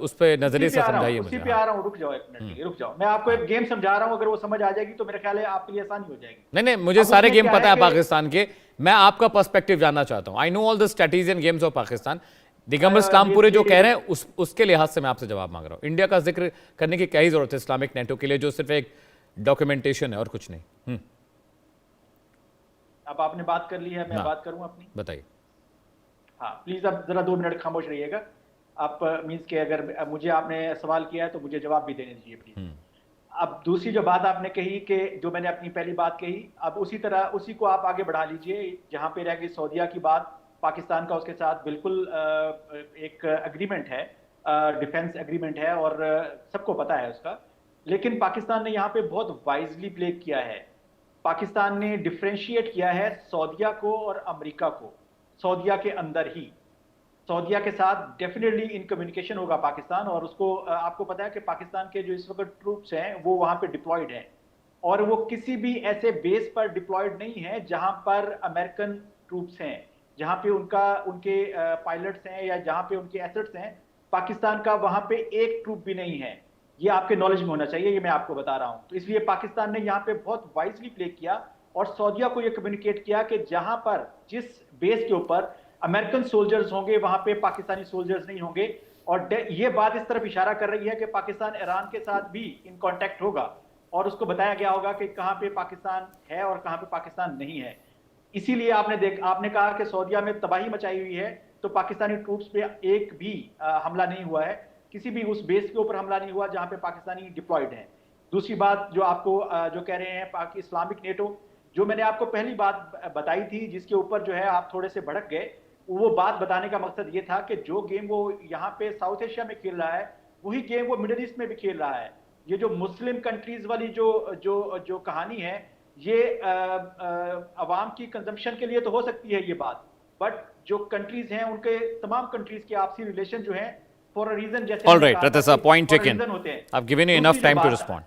उस पर नजरिए से समझाइए मुझे। उसी पे आ रहा हूँ, रुक जाओ एक मिनट, रुक जाओ। मैं आपको एक गेम समझा रहा हूँ, अगर वो समझ आ जाएगी तो मेरे ख्याल है आपके लिए आसानी हो जाएगी। नहीं, मुझे सारे गेम पता है पाकिस्तान के। मैं आपका पर्सपेक्टिव जानना चाहता हूँ। I know all the strategies and games of Pakistan. Digambar Islampure जो कह रहे हैं उसके लिहाज से मैं आपसे जवाब मांग रहा हूँ। इंडिया का जिक्र करने की क्या ही जरूरत है इस्लामिक नेटो के लिए, जो सिर्फ एक डॉक्यूमेंटेशन है और कुछ नहीं। अब आपने बात कर ली है, मैं बात करूं अपनी। बताइए। हाँ प्लीज, अब जरा 2 मिनट खामोश रहिएगा। आप मीन्स के अगर मुझे आपने सवाल किया है तो मुझे जवाब भी देने दीजिए प्लीज। अब दूसरी जो बात आपने कही कि जो मैंने अपनी पहली बात कही, अब उसी तरह उसी को आप आगे बढ़ा लीजिए। जहां पे रह गई सऊदीया की बात, पाकिस्तान का उसके साथ बिल्कुल एक एग्रीमेंट है, डिफेंस एग्रीमेंट है और सबको पता है उसका। लेकिन पाकिस्तान ने यहाँ पे बहुत वाइजली प्ले किया है। पाकिस्तान ने डिफरेंशिएट किया है सऊदीया को और अमेरिका को। सऊदीया के अंदर ही सऊदीया के साथ डेफिनेटली इन कम्युनिकेशन होगा पाकिस्तान, और उसको आपको पता है कि पाकिस्तान के जो इस वक्त ट्रूप्स हैं वो वहाँ पे डिप्लॉयड हैं और वो किसी भी ऐसे बेस पर डिप्लॉयड नहीं है जहाँ पर अमेरिकन ट्रूप्स हैं, जहाँ पे उनके पायलट्स हैं या जहाँ पे उनके एसेट्स हैं। पाकिस्तान का वहाँ पे एक ट्रूप भी नहीं है। ये आपके नॉलेज में होना चाहिए, ये मैं आपको बता रहा हूँ। तो इसलिए पाकिस्तान ने यहाँ पे बहुत वाइजली प्ले किया और सऊदीया को ये कम्युनिकेट किया कि जहाँ पर जिस बेस के ऊपर अमेरिकन सोल्जर्स होंगे वहाँ पे पाकिस्तानी सोल्जर्स नहीं होंगे। और ये बात इस तरफ इशारा कर रही है कि पाकिस्तान ईरान के साथ भी इन कॉन्टेक्ट होगा और उसको बताया गया होगा कि कहाँ पे पाकिस्तान है और कहाँ पे पाकिस्तान नहीं है। इसीलिए आपने कहा कि सऊदीया में तबाही मचाई हुई है, तो पाकिस्तानी ट्रूप्स पे एक भी हमला नहीं हुआ है, किसी भी उस बेस के ऊपर हमला नहीं हुआ जहां पे पाकिस्तानी डिप्लॉयड हैं। दूसरी बात जो आपको जो कह रहे हैं इस्लामिक नेटो, जो मैंने आपको पहली बात बताई थी जिसके ऊपर जो है आप थोड़े से भड़क गए, वो बात बताने का मकसद ये था कि जो गेम वो यहाँ पे साउथ एशिया में खेल रहा है वही गेम वो मिडिल ईस्ट में भी खेल रहा है। ये जो मुस्लिम कंट्रीज वाली जो कहानी है, ये अवाम की कंजम्पशन के लिए तो हो सकती है ये बात, बट जो कंट्रीज हैं उनके तमाम कंट्रीज के आपसी रिलेशन जो हैं फॉर अ रीजन, जैसे all right Ratta sahab, point taken. I have given you enough time to respond.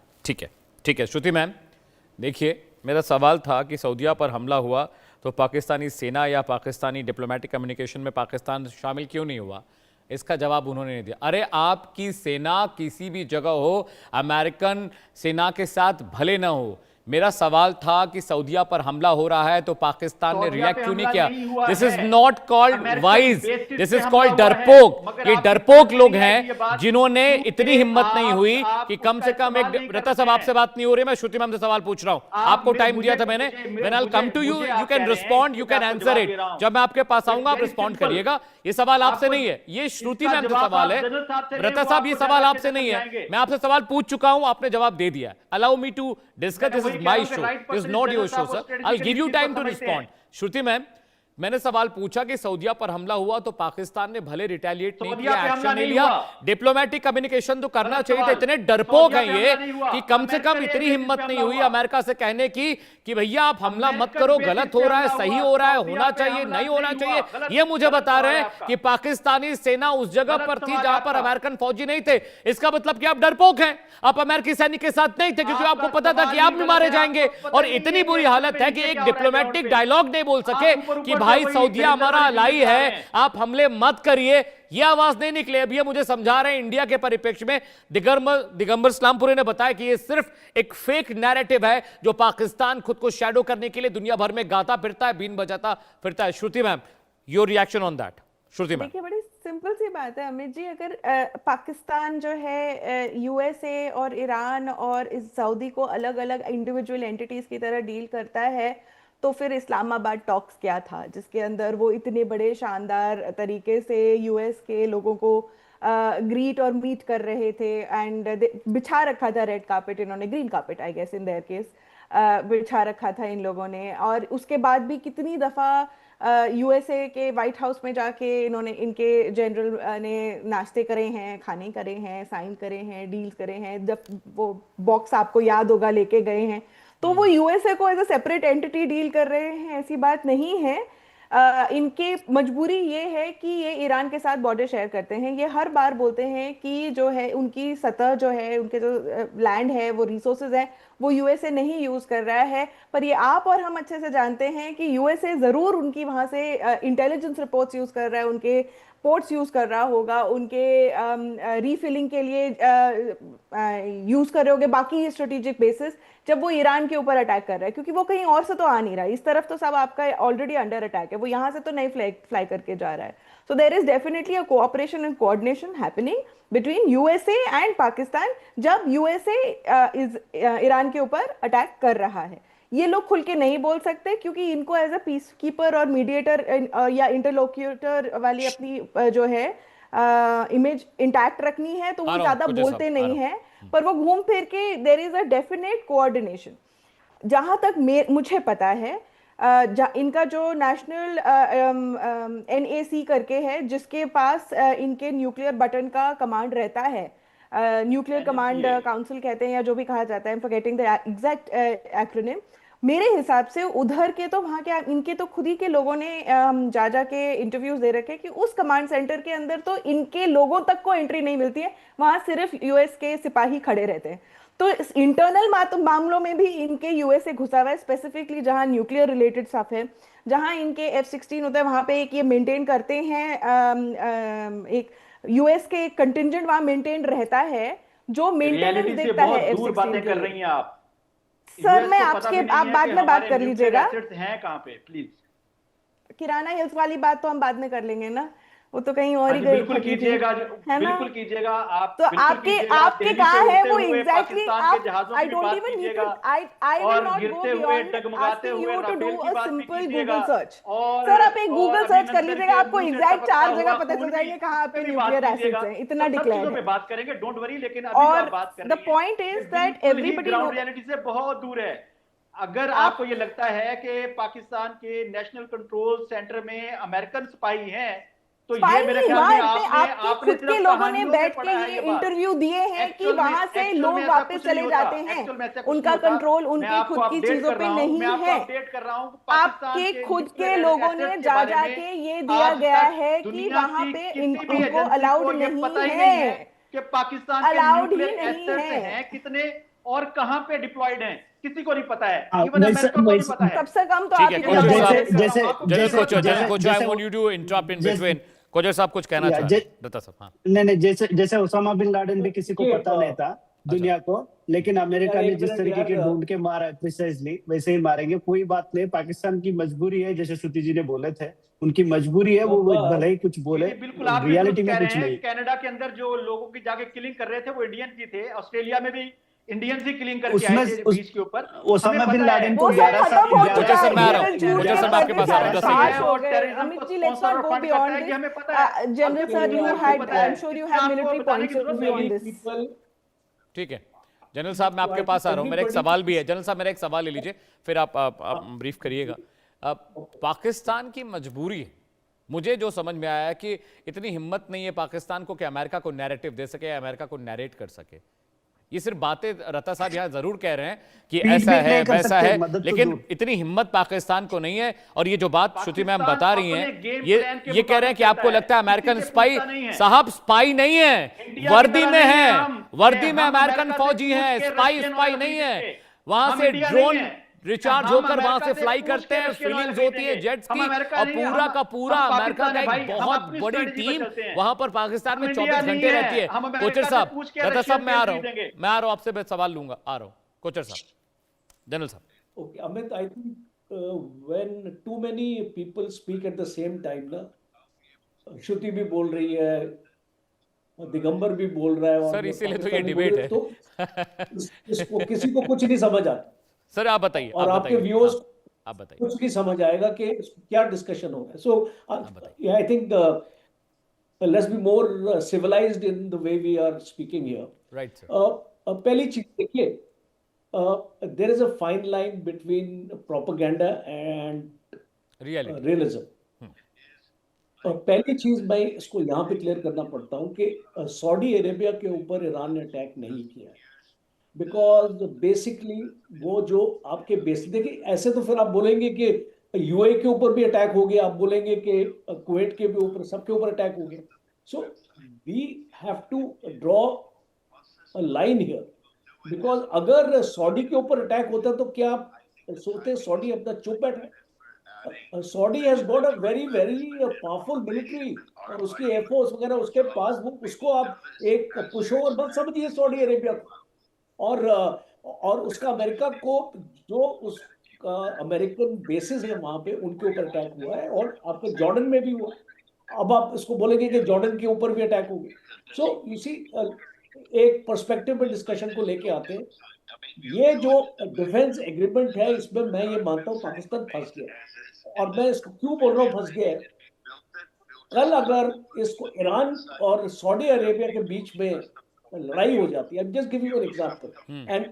ठीक है श्रुति मैम, देखिए मेरा सवाल था कि सऊदीया पर हमला हुआ तो पाकिस्तानी सेना या पाकिस्तानी डिप्लोमेटिक कम्युनिकेशन में पाकिस्तान शामिल क्यों नहीं हुआ? इसका जवाब उन्होंने नहीं दिया। अरे आपकी सेना किसी भी जगह हो, अमेरिकन सेना के साथ भले ना हो, मेरा सवाल था कि सऊदीया पर हमला हो रहा है तो पाकिस्तान ने रिएक्ट क्यों नहीं किया? This is not called wise, this is called डरपोक। ये डरपोक लोग हैं जिन्होंने इतनी हिम्मत नहीं हुई कि कम से कम एक रत्ता साहब आपसे बात नहीं हो रही, मैं श्रुति मैम से सवाल पूछ रहा हूं। आपको टाइम दिया था मैंने, when I will come to you, you can respond, you can answer it. जब मैं आपके पास आऊंगा आप रिस्पॉन्ड करिएगा। ये सवाल आपसे नहीं है, ये श्रुति मैम से सवाल है। रत्ता साहब ये सवाल आपसे नहीं है, मैं आपसे सवाल पूछ चुका हूं, आपने जवाब दे दिया। Allow me to discuss, this is my show, this is not your show, sir. I'll give you time to respond. Shruti ma'am, मैंने सवाल पूछा कि सऊदीया पर हमला हुआ तो पाकिस्तान ने भले रिटेलिएट नहीं किया, एक्शन नहीं लिया, डिप्लोमेटिक कम्युनिकेशन तो करना चाहिए था। इतने डरपोक हैं ये कि कम से कम इतनी हिम्मत नहीं हुई अमेरिका से कहने की कि भैया आप हमला मत करो, गलत हो रहा है, सही हो रहा है, होना चाहिए, नहीं होना चाहिए। ये मुझे बता रहे हैं कि पाकिस्तानी सेना उस जगह पर थी जहां पर अमेरिकन फौजी नहीं थे। इसका मतलब कि आप डरपोक हैं, आप अमेरिकी सैनिक के साथ नहीं थे क्योंकि आपको पता था कि आप भी मारे जाएंगे। और इतनी बुरी हालत है कि एक डिप्लोमेटिक डायलॉग नहीं बोल सके कि भाई वही सऊदिया गरीब हमारा वाली अलाई चीज़ें है, दिखा रहे हैं। आप हमले मत करिए, ये आवाज नहीं निकले। अब ये मुझे समझा रहे हैं इंडिया के परिप्रेक्ष्य में दिगंबर इस्लामपुरी ने बताया कि ये सिर्फ एक फेक नैरेटिव है जो पाकिस्तान खुद को शैडो करने के लिए दुनिया भर में गाता फिरता है, बीन बजाता फिरता है। Shruti ma'am, your reaction on that. Shruti ma'am. देखिए, बड़ी सिंपल सी बात है अमित जी। अगर पाकिस्तान जो है यूएसए और ईरान और इस सऊदी को अलग अलग इंडिविजुअल एंटिटीज की तरह डील करता है, तो फिर इस्लामाबाद टॉक्स क्या था, जिसके अंदर वो इतने बड़े शानदार तरीके से यूएस के लोगों को ग्रीट और मीट कर रहे थे एंड बिछा रखा था रेड कार्पेट, इन्होंने green carpet I guess in their case बिछा रखा था इन लोगों ने। और उसके बाद भी कितनी दफा यूएसए के वाइट हाउस में जाके इन्होंने, इनके जनरल ने नाश्ते करे हैं, खाने करे हैं, साइन करे हैं, डील्स करे हैं। जब वो बॉक्स आपको याद होगा लेके गए हैं, तो वो यूएसए को as a separate entity deal कर रहे हैं, ऐसी बात नहीं है। इनके मजबूरी ये है कि ये ईरान के साथ बॉर्डर शेयर करते हैं। ये हर बार बोलते हैं कि जो है उनकी सतह जो है, उनके जो लैंड है, वो रिसोर्सेज है, वो यूएसए नहीं यूज कर रहा है। पर ये आप और हम अच्छे से जानते हैं कि यूएसए जरूर उनकी वहां से इंटेलिजेंस रिपोर्ट्स यूज कर रहा है, उनके पोर्ट्स यूज कर रहा होगा, उनके रीफिलिंग के लिए यूज कर रहे होंगे, बाकी स्ट्रेटेजिक बेसिस, जब वो ईरान के ऊपर अटैक कर रहा है, क्योंकि वो कहीं और से तो आ नहीं रहा है। इस तरफ तो सब आपका ऑलरेडी अंडर अटैक है, वो यहाँ से तो नहीं फ्लाई करके जा रहा है। So there is definitely a cooperation and coordination happening between USA and Pakistan, जब यूएसए ईरान के ऊपर अटैक कर रहा है। ये लोग खुल के नहीं बोल सकते, क्योंकि इनको एज अ पीस कीपर और मीडिएटर या इंटरलोक्यूटर वाली अपनी जो है इमेज इंटैक्ट रखनी है, तो वो ज्यादा बोलते नहीं है। पर वो घूम फिर के there is a definite coordination. जहां तक मुझे पता है, इनका जो नेशनल NAC करके है, जिसके पास इनके न्यूक्लियर बटन का कमांड रहता है, न्यूक्लियर कमांड काउंसिल कहते हैं या जो भी कहा जाता है, I am forgetting the exact acronym. मेरे हिसाब से उधर के तो वहाँ के इनके तो खुद ही के लोगों ने जा के इंटरव्यूज दे रखे कि उस कमांड सेंटर के अंदर तो इनके लोगों तक को एंट्री नहीं मिलती है, वहाँ सिर्फ यूएस के सिपाही खड़े रहते हैं। तो इंटरनल मामलों में भी इनके यूएसए घुसा हुआ है, स्पेसिफिकली जहाँ न्यूक्लियर रिलेटेड स्टफ है, जहाँ इनके F-16 होता है, वहाँ पे एक ये मेंटेन करते हैं, एक यूएस के एक कंटिंजेंट वहाँ मेंटेन रहता है जो मेंटेनेंस देखता है दूर बातें कर F-16 रही हैं आप सर। मैं आप बाद में बात कर लीजिएगा। हैं कहाँ पे प्लीज? किराना हिल्स वाली बात तो हम बाद में कर लेंगे ना, वो तो कहीं और ही गई। बिल्कुल कीजिएगा, है ना? बिल्कुल कीजिएगा आप। तो आपके कहाँ है वो exactly? I don't even need to, I will not go beyond asking you to do a simple Google search. Sir आप एक गूगल सर्च कर लीजिएगा, आपको एग्जैक्ट 4 जगह पता चल जाएंगे कहाँ पे न्यूक्लियर एसिड्स हैं, इतना डिक्लेयर है। बात करेंगे, डोंट वरी। लेकिन अभी और बात कर रहे हैं, the point is that everybody ground reality से बहुत दूर है। अगर आपको ये लगता है कि पाकिस्तान के नेशनल कंट्रोल सेंटर में अमेरिकन स्पाई हैं, तो ये मेरे ख्याल में आपके खुद के लोगों ने बैठ के ये इंटरव्यू दिए हैं कि वहां से लोग वापस चले जाते हैं, उनका कंट्रोल उनकी खुद की चीजों पे नहीं है। आपके खुद के लोगों ने जा के ये दिया गया है कि वहां पे इनको अलाउड नहीं है, कि पाकिस्तान अलाउड के ही नहीं है। कितने और कहां पे डिप्लॉयड हैं, किसी को नहीं पता है। सबसे कम तो आप कोचर साहब कुछ कहना चाह रहे हैं? दत्ता साहब। हाँ, नहीं, जैसे ओसामा बिन लादेन भी किसी को पता नहीं था दुनिया को, लेकिन अमेरिका ने जिस तरीके के ढूंढ के मारा है प्रिसाइजली, वैसे ही मारेंगे। कोई बात नहीं, पाकिस्तान की मजबूरी है, जैसे श्रुति जी ने बोले थे, उनकी मजबूरी है, वो भले ही कुछ बोले, रियलिटी में कुछ नहीं। कनाडा के अंदर जो लोगों की जाके किलिंग कर रहे थे वो इंडियन ही थे, ऑस्ट्रेलिया में भी इंडियंस ही किलिंग करके आए थे बीच के ऊपर। ओसामा बिन लादेन को 11 साल मुझे सर मैं आ रहा हूं, मुझे सर मैं आपके पास आ रहा हूं। Amit ji, let's not go beyond this. General sir, you had, I am sure you have military points of view on this. ठीक है जनरल साहब, मैं आपके पास आ रहा हूं। मेरा एक सवाल भी है जनरल साहब, मेरा एक सवाल ले लीजिए, फिर आप ब्रीफ करिएगा। पाकिस्तान की मजबूरी, मुझे जो समझ में आया कि इतनी हिम्मत नहीं है पाकिस्तान को कि अमेरिका को नैरेटिव दे सके या अमेरिका को नैरेट कर सके। ये सिर्फ बातें रता साहब यहाँ जरूर कह रहे हैं कि ऐसा है वैसा है, लेकिन इतनी हिम्मत पाकिस्तान को नहीं है। और ये जो बात श्रुति मैम बता रही हैं, ये कह रहे हैं कि आपको लगता है अमेरिकन स्पाई, साहब स्पाई नहीं है, वर्दी में है, वर्दी में अमेरिकन फौजी हैं, स्पाई नहीं है। वहां से रिचार्ज हम होकर वहां अमेरिका से से फ्लाई पूछ करते के हैं, रशियन ऑयल फीलिंग्स होती है खरीदेंगे। जेट्स हम की, अमेरिका और नहीं, पूरा हम का पूरा हम अमेरिका पाकिस्तान का है भाई, एक हम बहुत अपनी बड़ी स्ट्रेटजी पर टीम चलते हैं। वहां पर पाकिस्तान में हम 24 इंडिया घंटे नहीं रहती है, है। हम अमेरिका कोचर से साहब, पूछ के रता साहब रशियन मैं आ तेल रहा हूं, खरीदेंगे। मैं आ रहा हूं, आपसे मैं सवाल लूंगा, आ रहा हूं कोचर साहब, जनरल साहब। Okay, Amit, I think when too many people speak at the same time, ना, श्रुति भी बोल रही है, दिगंबर भी बोल रहा है, सर और इसीलिए तो ये पाकिस्तानी बोल डिबेट रहे है। हैं, तो इसको किसी को कुछ नहीं समझ आता, सर आप बताइए, और आप आपके बताइए, व्यूअर्स हाँ, आप बताइए, कुछ नहीं समझ आएगा कि क्या डिस्कशन हो रहा है. सो आप बताइए। I think let's be more civilised in the way we are speaking here. Right sir. पहली चीज देखिए, there is a fine line between propaganda and reality. Realism. पहली चीज मैं इसको यहाँ पे क्लियर करना पड़ता हूँ कि सऊदी अरेबिया के ऊपर ईरान ने अटैक नहीं किया, बिकॉज बेसिकली वो जो आपके बेस, देखिए ऐसे तो फिर आप बोलेंगे कि यूए के ऊपर भी अटैक हो गया, आप बोलेंगे कि कुवैत के भी ऊपर, सबके ऊपर अटैक हो गया. So we have to draw a line here, because अगर सऊदी के ऊपर अटैक होता तो क्या आप सोचते सऊदी अपना चुप बैठा है? Saudi has got a very very powerful military, और उसकी एयरफोर्स वगैरह उसके पास, वो उसको आप एक पुश ओवर मत समझिए सऊदी अरेबिया को. और उसका अमेरिका को, जो उस अमेरिकन बेसिस है वहां पे, उनके ऊपर अटैक हुआ है, और आपके जॉर्डन में भी हुआ. अब आप इसको बोलेंगे कि जॉर्डन के ऊपर भी अटैक हो गया. सो यू सी, एक पर्सपेक्टिव में डिस्कशन को लेके आते हैं. ये जो डिफेंस एग्रीमेंट है, इसमें मैं ये मानता हूँ पाकिस्तान फंस गया, और मैं इसको क्यों बोल रहा हूँ फंस गया है. कल अगर इसको ईरान और सऊदी अरेबिया के बीच में लड़ाई हो जाती है, just give you an example, and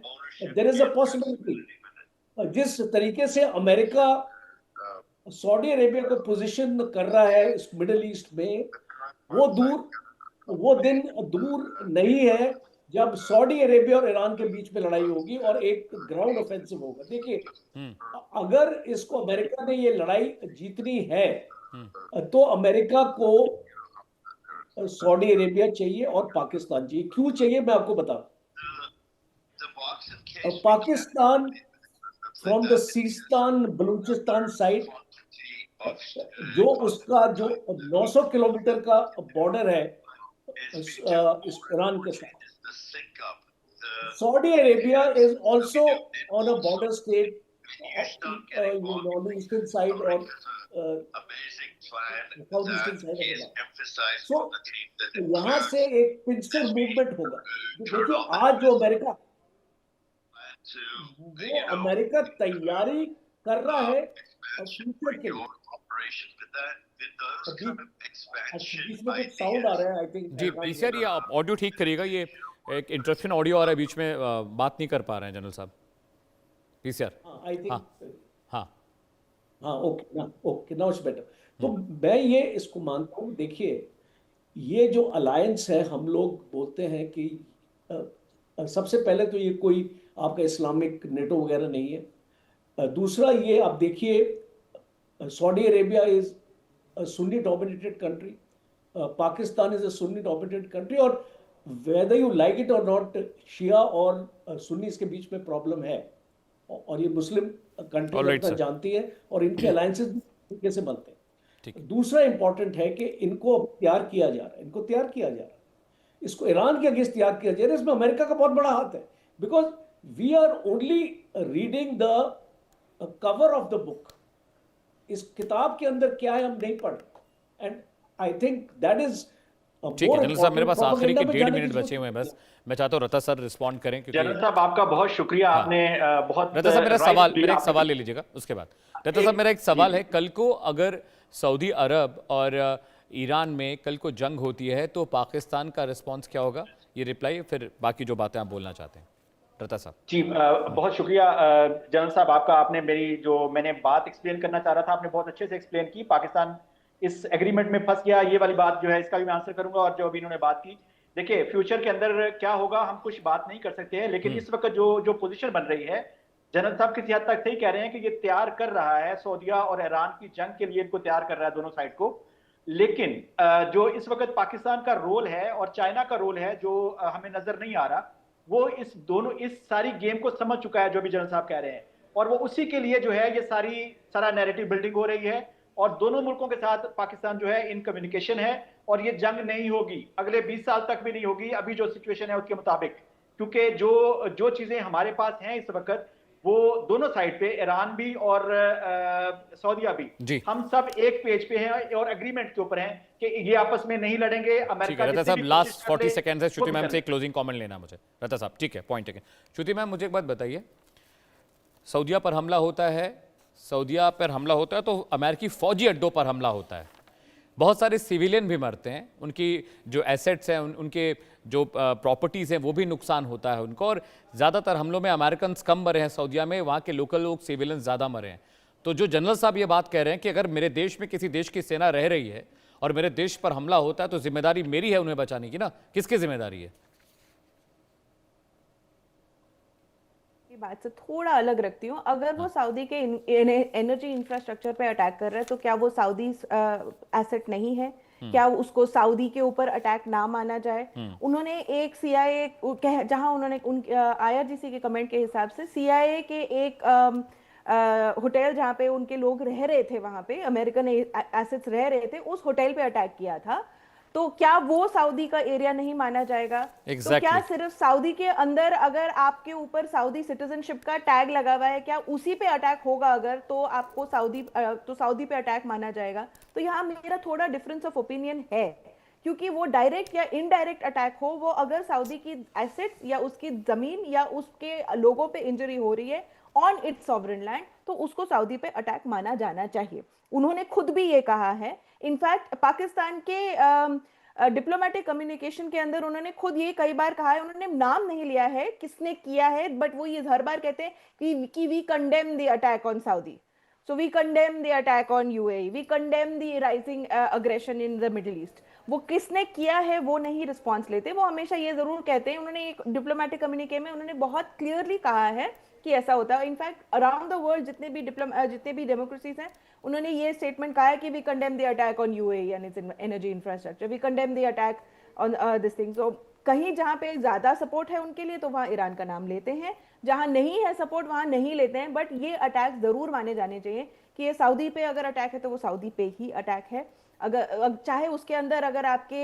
there is a possibility, जिस तरीके से अमेरिका सऊदी अरेबिया को पोजीशन कर रहा है इस मिडिल ईस्ट में, वो दिन दूर नहीं है जब सऊदी अरेबिया और ईरान के बीच में लड़ाई होगी और एक ग्राउंड ऑफेंसिव होगा. देखिए, अगर इसको अमेरिका ने ये लड़ाई जीतनी है, तो अमेरिका को सऊदी अरेबिया चाहिए और पाकिस्तान चाहिए. क्यों चाहिए मैं आपको बताऊं. Pakistan from the Sistan Balochistan side, जो उसका जो 900 किलोमीटर का बॉर्डर है इस ईरान के साथ, Saudi Arabia is also on a border state on the eastern side or southeastern side of Iraq. So यहाँ से एक पिंचफोर मूवमेंट होगा. देखिए आज जो अमेरिका तैयारी कर रहा है फ्यूचर के लिए. बीच में कुछ साउंड आ रहा है, आई थिंक. जी पीसीआर, ये आप ऑडियो ठीक करिएगा, ये एक इंटरप्शन ऑडियो आ रहा है बीच में, बात नहीं कर पा रहे हैं जनरल साहब. पीसीआर, आई थिंक, हाँ हाँ, ओके, नाउ इट्स बेटर. तो मैं ये इसको मानता हूँ. देखिए, ये जो अलायंस है, हम लोग बोलते हैं कि सबसे पहले तो ये कोई आपका इस्लामिक नेटो वगैरह नहीं है. दूसरा, ये आप देखिए, Saudi Arabia is a Sunni dominated country, Pakistan is a Sunni dominated country, और whether you like it or not, शिया और सुन्नी के बीच में प्रॉब्लम है, और ये मुस्लिम कंट्री अपना जानती है, और इनके अलायंसेस कैसे बनते हैं. दूसरा इंपॉर्टेंट है कि इनको तैयार किया जा रहा है, इसको ईरान के अगेंस्ट तैयार किया जा रहा है. इसमें अमेरिका का बहुत बड़ा हाथ है, because we are only reading the cover of the book. इस किताब के अंदर क्या है हम नहीं पढ़ रहे. And I think that is ठीक है. जनरल साहब, मेरे पास आखिरी के 1.5 मिनट बचे हुए हैं, बस मैं चाहता हूँ रता सर रिस्पॉन्ड करें, क्योंकि जनरल साहब आपका बहुत शुक्रिया. हाँ. आपने बहुत रता साहब, मेरा एक सवाल ले लीजिएगा उसके बाद. रता साहब, मेरा एक सवाल है, कल को अगर सऊदी अरब और ईरान में कल को जंग होती है तो पाकिस्तान का रिस्पॉन्स क्या होगा? ये रिप्लाई, फिर बाकी जो बातें आप बोलना चाहते हैं रता साहब. जी बहुत शुक्रिया जनरल साहब आपका. आपने मैंने बात एक्सप्लेन करना चाह रहा था, आपने बहुत अच्छे से एक्सप्लेन की. पाकिस्तान इस एग्रीमेंट में फंस गया, ये वाली बात जो है इसका भी मैं आंसर करूंगा. और जो अभी इन्होंने बात की, देखिए फ्यूचर के अंदर क्या होगा हम कुछ बात नहीं कर सकते हैं, लेकिन इस वक्त जो पोजीशन बन रही है, जनरल साहब किसी हद तक सही कह रहे हैं कि ये तैयार कर रहा है सऊदिया और ईरान की जंग के लिए, इनको तैयार कर रहा है दोनों साइड को. लेकिन जो इस वक्त पाकिस्तान का रोल है और चाइना का रोल है, जो हमें नजर नहीं आ रहा, वो इस सारी गेम को समझ चुका है, जो भी जनरल साहब कह रहे हैं. और वो उसी के लिए जो है ये सारा नैरेटिव बिल्डिंग हो रही है। और दोनों मुल्कों के साथ पाकिस्तान जो है इन कम्युनिकेशन है, और ये जंग नहीं होगी, अगले 20 साल तक भी नहीं होगी अभी जो सिचुएशन है उसके मुताबिक, क्योंकि जो चीजें हमारे पास हैं इस वक्त, वो दोनों साइड पे, ईरान भी और सऊदीया भी, हम सब एक पेज पे हैं और एग्रीमेंट के ऊपर हैं कि ये आपस में नहीं लड़ेंगे। अमेरिका रता साहब, लास्ट 40 सेकंड है, श्रुति मैम से क्लोजिंग कमेंट लेना मुझे। रता साहब, ठीक है, पॉइंट टेकन। श्रुति मैम, मुझे एक बात बताइए, सऊदीया पर हमला होता है, सऊदीया पर हमला होता है तो अमेरिकी फौजी अड्डों पर हमला होता है, बहुत सारे सिविलियन भी मरते हैं, उनकी जो एसेट्स हैं, उनके जो प्रॉपर्टीज़ हैं वो भी नुकसान होता है उनको, और ज़्यादातर हमलों में अमेरिकन कम मरे हैं सऊदीया में, वहाँ के लोकल लोग सिविलियन ज़्यादा मरे हैं। तो जो जनरल साहब ये बात कह रहे हैं कि अगर मेरे देश में किसी देश की सेना रह रही है और मेरे देश पर हमला होता है तो जिम्मेदारी मेरी है उन्हें बचाने की ना, किसकी जिम्मेदारी है? बात से थोड़ा अलग रखती हूँ। अगर वो सऊदी के एनर्जी इंफ्रास्ट्रक्चर पे अटैक कर रहा है तो क्या वो सऊदी एसेट नहीं है? क्या उसको सऊदी के ऊपर अटैक ना माना जाए? उन्होंने एक सीआईए जहां उन्होंने आईआरजीसी के कमेंट के हिसाब से सीआईए के एक होटल जहां पे उनके लोग रह रहे थे, वहां पे अमेरिकन एसेट्स रह रहे थे, उस होटल पे अटैक किया था। तो क्या वो सऊदी का एरिया नहीं माना जाएगा? तो क्या सिर्फ सऊदी के अंदर अगर आपके ऊपर सऊदी सिटीजनशिप का टैग लगा हुआ है, क्या उसी पे अटैक होगा अगर, तो आपको सऊदी पे अटैक माना जाएगा? तो यहाँ मेरा थोड़ा डिफरेंस ऑफ ओपिनियन है, क्योंकि वो डायरेक्ट या इनडायरेक्ट अटैक हो, वो अगर सऊदी की एसेट्स या उसकी जमीन या उसके लोगों पे इंजरी हो रही है ऑन इट्स सॉवरेन लैंड, तो उसको सऊदी पे अटैक माना जाना चाहिए। उन्होंने खुद भी ये कहा है। इनफैक्ट पाकिस्तान के डिप्लोमेटिक कम्युनिकेशन के अंदर उन्होंने खुद ये कई बार कहा है, उन्होंने नाम नहीं लिया है किसने किया है, बट वो ये हर बार कहते हैं कि we condemn the attack on Saudi, so we condemn the attack on UAE, we condemn the rising aggression in the Middle East. वो किसने किया है वो नहीं रिस्पॉन्स लेते, वो हमेशा ये जरूर कहते हैं, उन्होंने एक डिप्लोमेटिक कम्युनिके में उन्होंने बहुत क्लियरली कहा है कि ऐसा होता है। इनफैक्ट अराउंड द वर्ल्ड जितने भी डेमोक्रेसीज हैं, उन्होंने ये स्टेटमेंट कहा है कि we condemn the attack on UAE and its energy infrastructure, we condemn the attack on this thing. So कहीं जहां पे ज्यादा सपोर्ट है उनके लिए तो वहां ईरान का नाम लेते हैं, जहां नहीं है सपोर्ट वहां नहीं लेते हैं। बट ये अटैक जरूर माने जाने चाहिए कि ये सऊदी पे अगर अटैक है तो वो सऊदी पे ही अटैक है। अगर चाहे उसके अंदर अगर आपके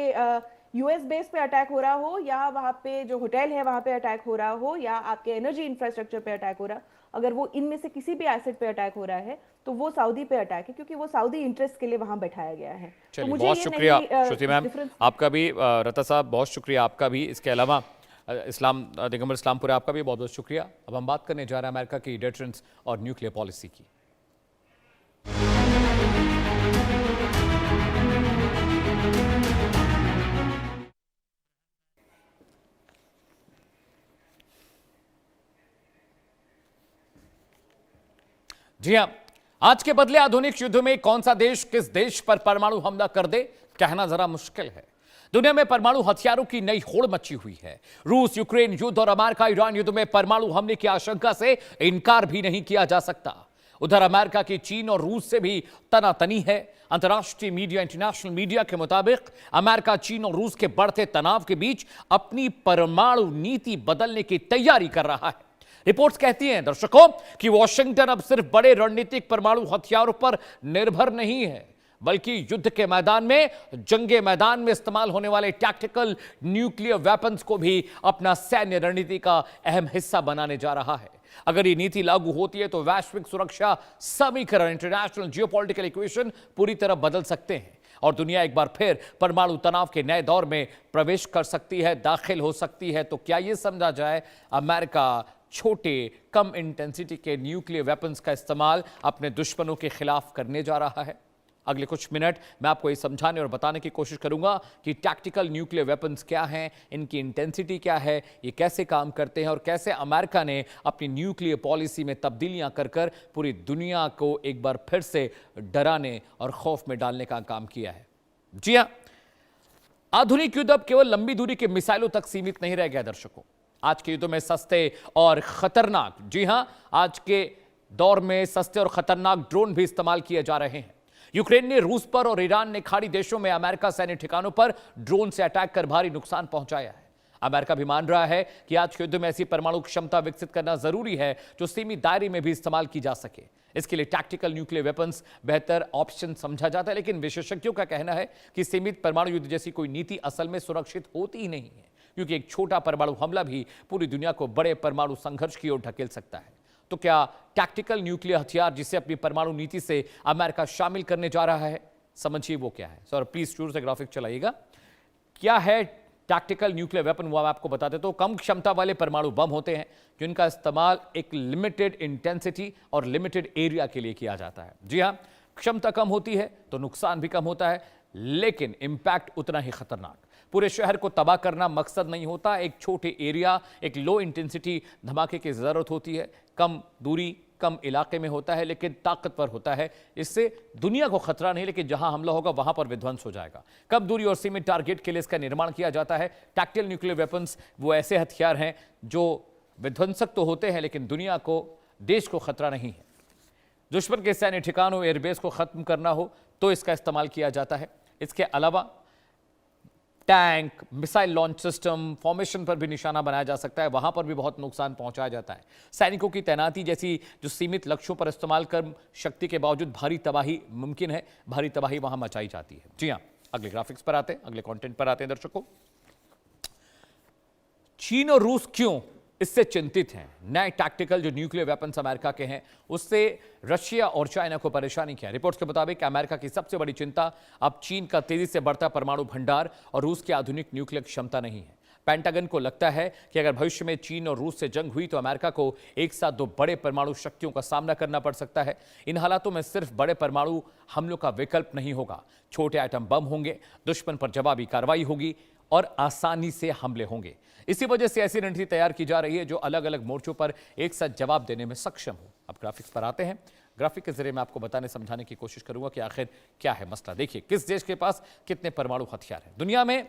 यूएस बेस पे अटैक हो रहा हो, या वहाँ पे जो होटल है वहाँ पे अटैक हो रहा हो, या आपके एनर्जी इंफ्रास्ट्रक्चर पे अटैक हो रहा, अगर वो इनमें से किसी भी एसेट पे अटैक हो रहा है तो वो सऊदी पे अटैक है, क्योंकि वो सऊदी इंटरेस्ट के लिए वहाँ बैठाया गया है। तो मुझे बहुत शुक्रिया श्रुति मैम आपका भी, रता साहब बहुत शुक्रिया आपका भी, इसके अलावा दिगंबर इस्लामपुरा आपका भी बहुत बहुत शुक्रिया। अब हम बात करने जा रहे हैं अमेरिका की डिटरेंस और न्यूक्लियर पॉलिसी की। जी हां, आज के बदले आधुनिक युद्ध में कौन सा देश किस देश पर परमाणु हमला कर दे, कहना जरा मुश्किल है। दुनिया में परमाणु हथियारों की नई होड़ मची हुई है। रूस यूक्रेन युद्ध और अमेरिका ईरान युद्ध में परमाणु हमले की आशंका से इनकार भी नहीं किया जा सकता। उधर अमेरिका की चीन और रूस से भी तनातनी है। अंतर्राष्ट्रीय मीडिया, इंटरनेशनल मीडिया के मुताबिक अमेरिका चीन और रूस के बढ़ते तनाव के बीच अपनी परमाणु नीति बदलने की तैयारी कर रहा है। रिपोर्ट्स कहती हैं दर्शकों कि वॉशिंगटन अब सिर्फ बड़े रणनीतिक परमाणु हथियारों पर निर्भर नहीं है, बल्कि युद्ध के मैदान में, जंगे मैदान में इस्तेमाल होने वाले टैक्टिकल न्यूक्लियर वेपन्स को भी अपना सैन्य रणनीति का अहम हिस्सा बनाने जा रहा है। अगर ये नीति लागू होती है तो वैश्विक सुरक्षा समीकरण, इंटरनेशनल जियोपॉलिटिकल इक्वेशन पूरी तरह बदल सकते हैं और दुनिया एक बार फिर परमाणु तनाव के नए दौर में प्रवेश कर सकती है, दाखिल हो सकती है। तो क्या यह समझा जाए अमेरिका छोटे कम इंटेंसिटी के न्यूक्लियर वेपन्स का इस्तेमाल अपने दुश्मनों के खिलाफ करने जा रहा है? अगले कुछ मिनट मैं आपको ये समझाने और बताने की कोशिश करूंगा कि टैक्टिकल न्यूक्लियर वेपन्स क्या हैं, इनकी इंटेंसिटी क्या है, ये कैसे काम करते हैं और कैसे अमेरिका ने अपनी न्यूक्लियर पॉलिसी में तब्दीलियां कर कर पूरी दुनिया को एक बार फिर से डराने और खौफ में डालने का काम किया है। जी हां, आधुनिक युद्ध अब केवल लंबी दूरी के मिसाइलों तक सीमित नहीं रह गया दर्शकों। आज के युद्ध में सस्ते और खतरनाक, जी हां, आज के दौर में सस्ते और खतरनाक ड्रोन भी इस्तेमाल किए जा रहे हैं। यूक्रेन ने रूस पर और ईरान ने खाड़ी देशों में अमेरिका सैन्य ठिकानों पर ड्रोन से अटैक कर भारी नुकसान पहुंचाया है। अमेरिका भी मान रहा है कि आज के युद्ध में ऐसी परमाणु क्षमता विकसित करना जरूरी है जो सीमित दायरे में भी इस्तेमाल की जा सके। इसके लिए टैक्टिकल न्यूक्लियर वेपन्स बेहतर ऑप्शन समझा जाता है, लेकिन विशेषज्ञों का कहना है कि सीमित परमाणु युद्ध जैसी कोई नीति असल में सुरक्षित होती ही नहीं है, क्योंकि एक छोटा परमाणु हमला भी पूरी दुनिया को बड़े परमाणु संघर्ष की ओर ढकेल सकता है। तो क्या टैक्टिकल न्यूक्लियर हथियार जिसे अपनी परमाणु नीति से अमेरिका शामिल करने जा रहा है, समझिए वो क्या है। सर प्लीज शुरू से ग्राफिक चलाइएगा। क्या है टैक्टिकल न्यूक्लियर वेपन, वो आपको बता दें तो कम क्षमता वाले परमाणु बम होते हैं जिनका इस्तेमाल एक लिमिटेड इंटेंसिटी और लिमिटेड एरिया के लिए किया जाता है। जी हां, क्षमता कम होती है तो नुकसान भी कम होता है, लेकिन इंपैक्ट उतना ही खतरनाक। पूरे शहर को तबाह करना मकसद नहीं होता, एक छोटे एरिया, एक लो इंटेंसिटी धमाके की जरूरत होती है। कम दूरी, कम इलाके में होता है, लेकिन ताकतवर होता है। इससे दुनिया को खतरा नहीं, लेकिन जहां हमला होगा वहां पर विध्वंस हो जाएगा। कम दूरी और सीमित टारगेट के लिए इसका निर्माण किया जाता है। टैक्टिकल न्यूक्लियर वेपन्स वो ऐसे हथियार हैं जो विध्वंसक तो होते हैं, लेकिन दुनिया को, देश को खतरा नहीं है। दुश्मन के सैन्य ठिकानों, एयरबेस को खत्म करना हो तो इसका इस्तेमाल किया जाता है। इसके अलावा tank, missile launch system, formation पर भी निशाना बनाया जा सकता है, वहां पर भी बहुत नुकसान पहुंचाया जाता है। सैनिकों की तैनाती जैसी जो सीमित लक्ष्यों पर इस्तेमाल कर शक्ति के बावजूद भारी तबाही मुमकिन है, भारी तबाही वहां मचाई जाती है। जी हां, अगले ग्राफिक्स पर आते हैं, अगले कंटेंट पर आते हैं दर्शकों। चीन और रूस क्यों इससे चिंतित हैं? नए टैक्टिकल जो न्यूक्लियर वेपन्स अमेरिका के हैं उससे रशिया और चाइना को परेशानी क्या है? रिपोर्ट्स के मुताबिक अमेरिका की सबसे बड़ी चिंता अब चीन का तेजी से बढ़ता परमाणु भंडार और रूस की आधुनिक न्यूक्लियर क्षमता नहीं है। पेंटागन को लगता है कि अगर भविष्य में चीन और रूस से जंग हुई तो अमेरिका को एक साथ दो बड़े परमाणु शक्तियों का सामना करना पड़ सकता है। इन हालातों में सिर्फ बड़े परमाणु हमलों का विकल्प नहीं होगा, छोटे एटम बम होंगे, दुश्मन पर जवाबी कार्रवाई होगी और आसानी से हमले होंगे। इसी वजह से ऐसी रणनीति तैयार की जा रही है जो अलग अलग मोर्चों पर एक साथ जवाब देने में सक्षम हो। अब ग्राफिक्स पर आते हैं। ग्राफिक के जरिए मैं आपको बताने समझाने की कोशिश करूंगा कि आखिर क्या है मसला। देखिए, किस देश के पास कितने परमाणु हथियार हैं। दुनिया में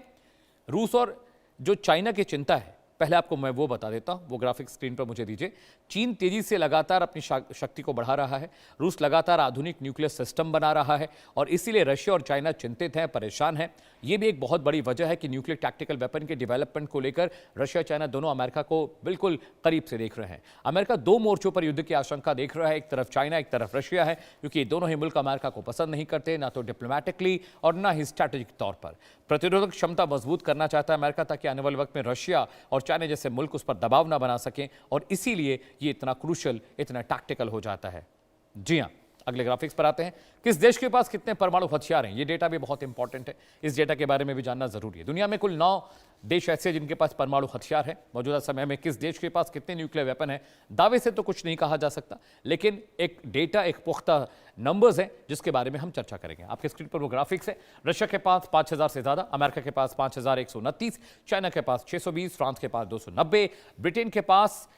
रूस और जो चाइना की चिंता है, पहले आपको मैं वो बता देता हूं, वो ग्राफिक स्क्रीन पर मुझे दीजिए। चीन तेजी से लगातार अपनी शक्ति को बढ़ा रहा है, रूस लगातार आधुनिक न्यूक्लियर सिस्टम बना रहा है और इसीलिए रशिया और चाइना चिंतित हैं, परेशान हैं। ये भी एक बहुत बड़ी वजह है कि न्यूक्लियर टैक्टिकल वेपन के डेवलपमेंट को लेकर रशिया चाइना दोनों अमेरिका को बिल्कुल करीब से देख रहे हैं। अमेरिका दो मोर्चों पर युद्ध की आशंका देख रहा है, एक तरफ चाइना, एक तरफ रशिया है, क्योंकि ये दोनों ही मुल्क अमेरिका को पसंद नहीं करते, ना तो डिप्लोमैटिकली और ना ही स्ट्रैटेजिक तौर पर। प्रतिरोधक क्षमता मजबूत करना चाहता है अमेरिका, ताकि आने वाले वक्त में रशिया और चाइना जैसे मुल्क उस पर दबाव ना बना सकें, और इसीलिए ये इतना क्रूशल, इतना टैक्टिकल हो जाता है। जी हां, अगले ग्राफिक्स पर आते हैं। किस देश के पास कितने परमाणु हथियार हैं, ये डेटा भी बहुत इंपॉर्टेंट है, इस डेटा के बारे में भी जानना जरूरी है। दुनिया में कुल 9 देश ऐसे हैं जिनके पास परमाणु हथियार है। मौजूदा समय में किस देश के पास कितने न्यूक्लियर वेपन है, दावे से तो कुछ नहीं कहा जा सकता, लेकिन एक डेटा, एक पुख्ता नंबर्स हैं जिसके बारे में हम चर्चा करेंगे। आपके स्क्रीन पर वो ग्राफिक्स है। रशिया के पास 5000 से ज्यादा, अमेरिका के पास 5129, चाइना के पास 620, फ्रांस के पास 290, ब्रिटेन के पास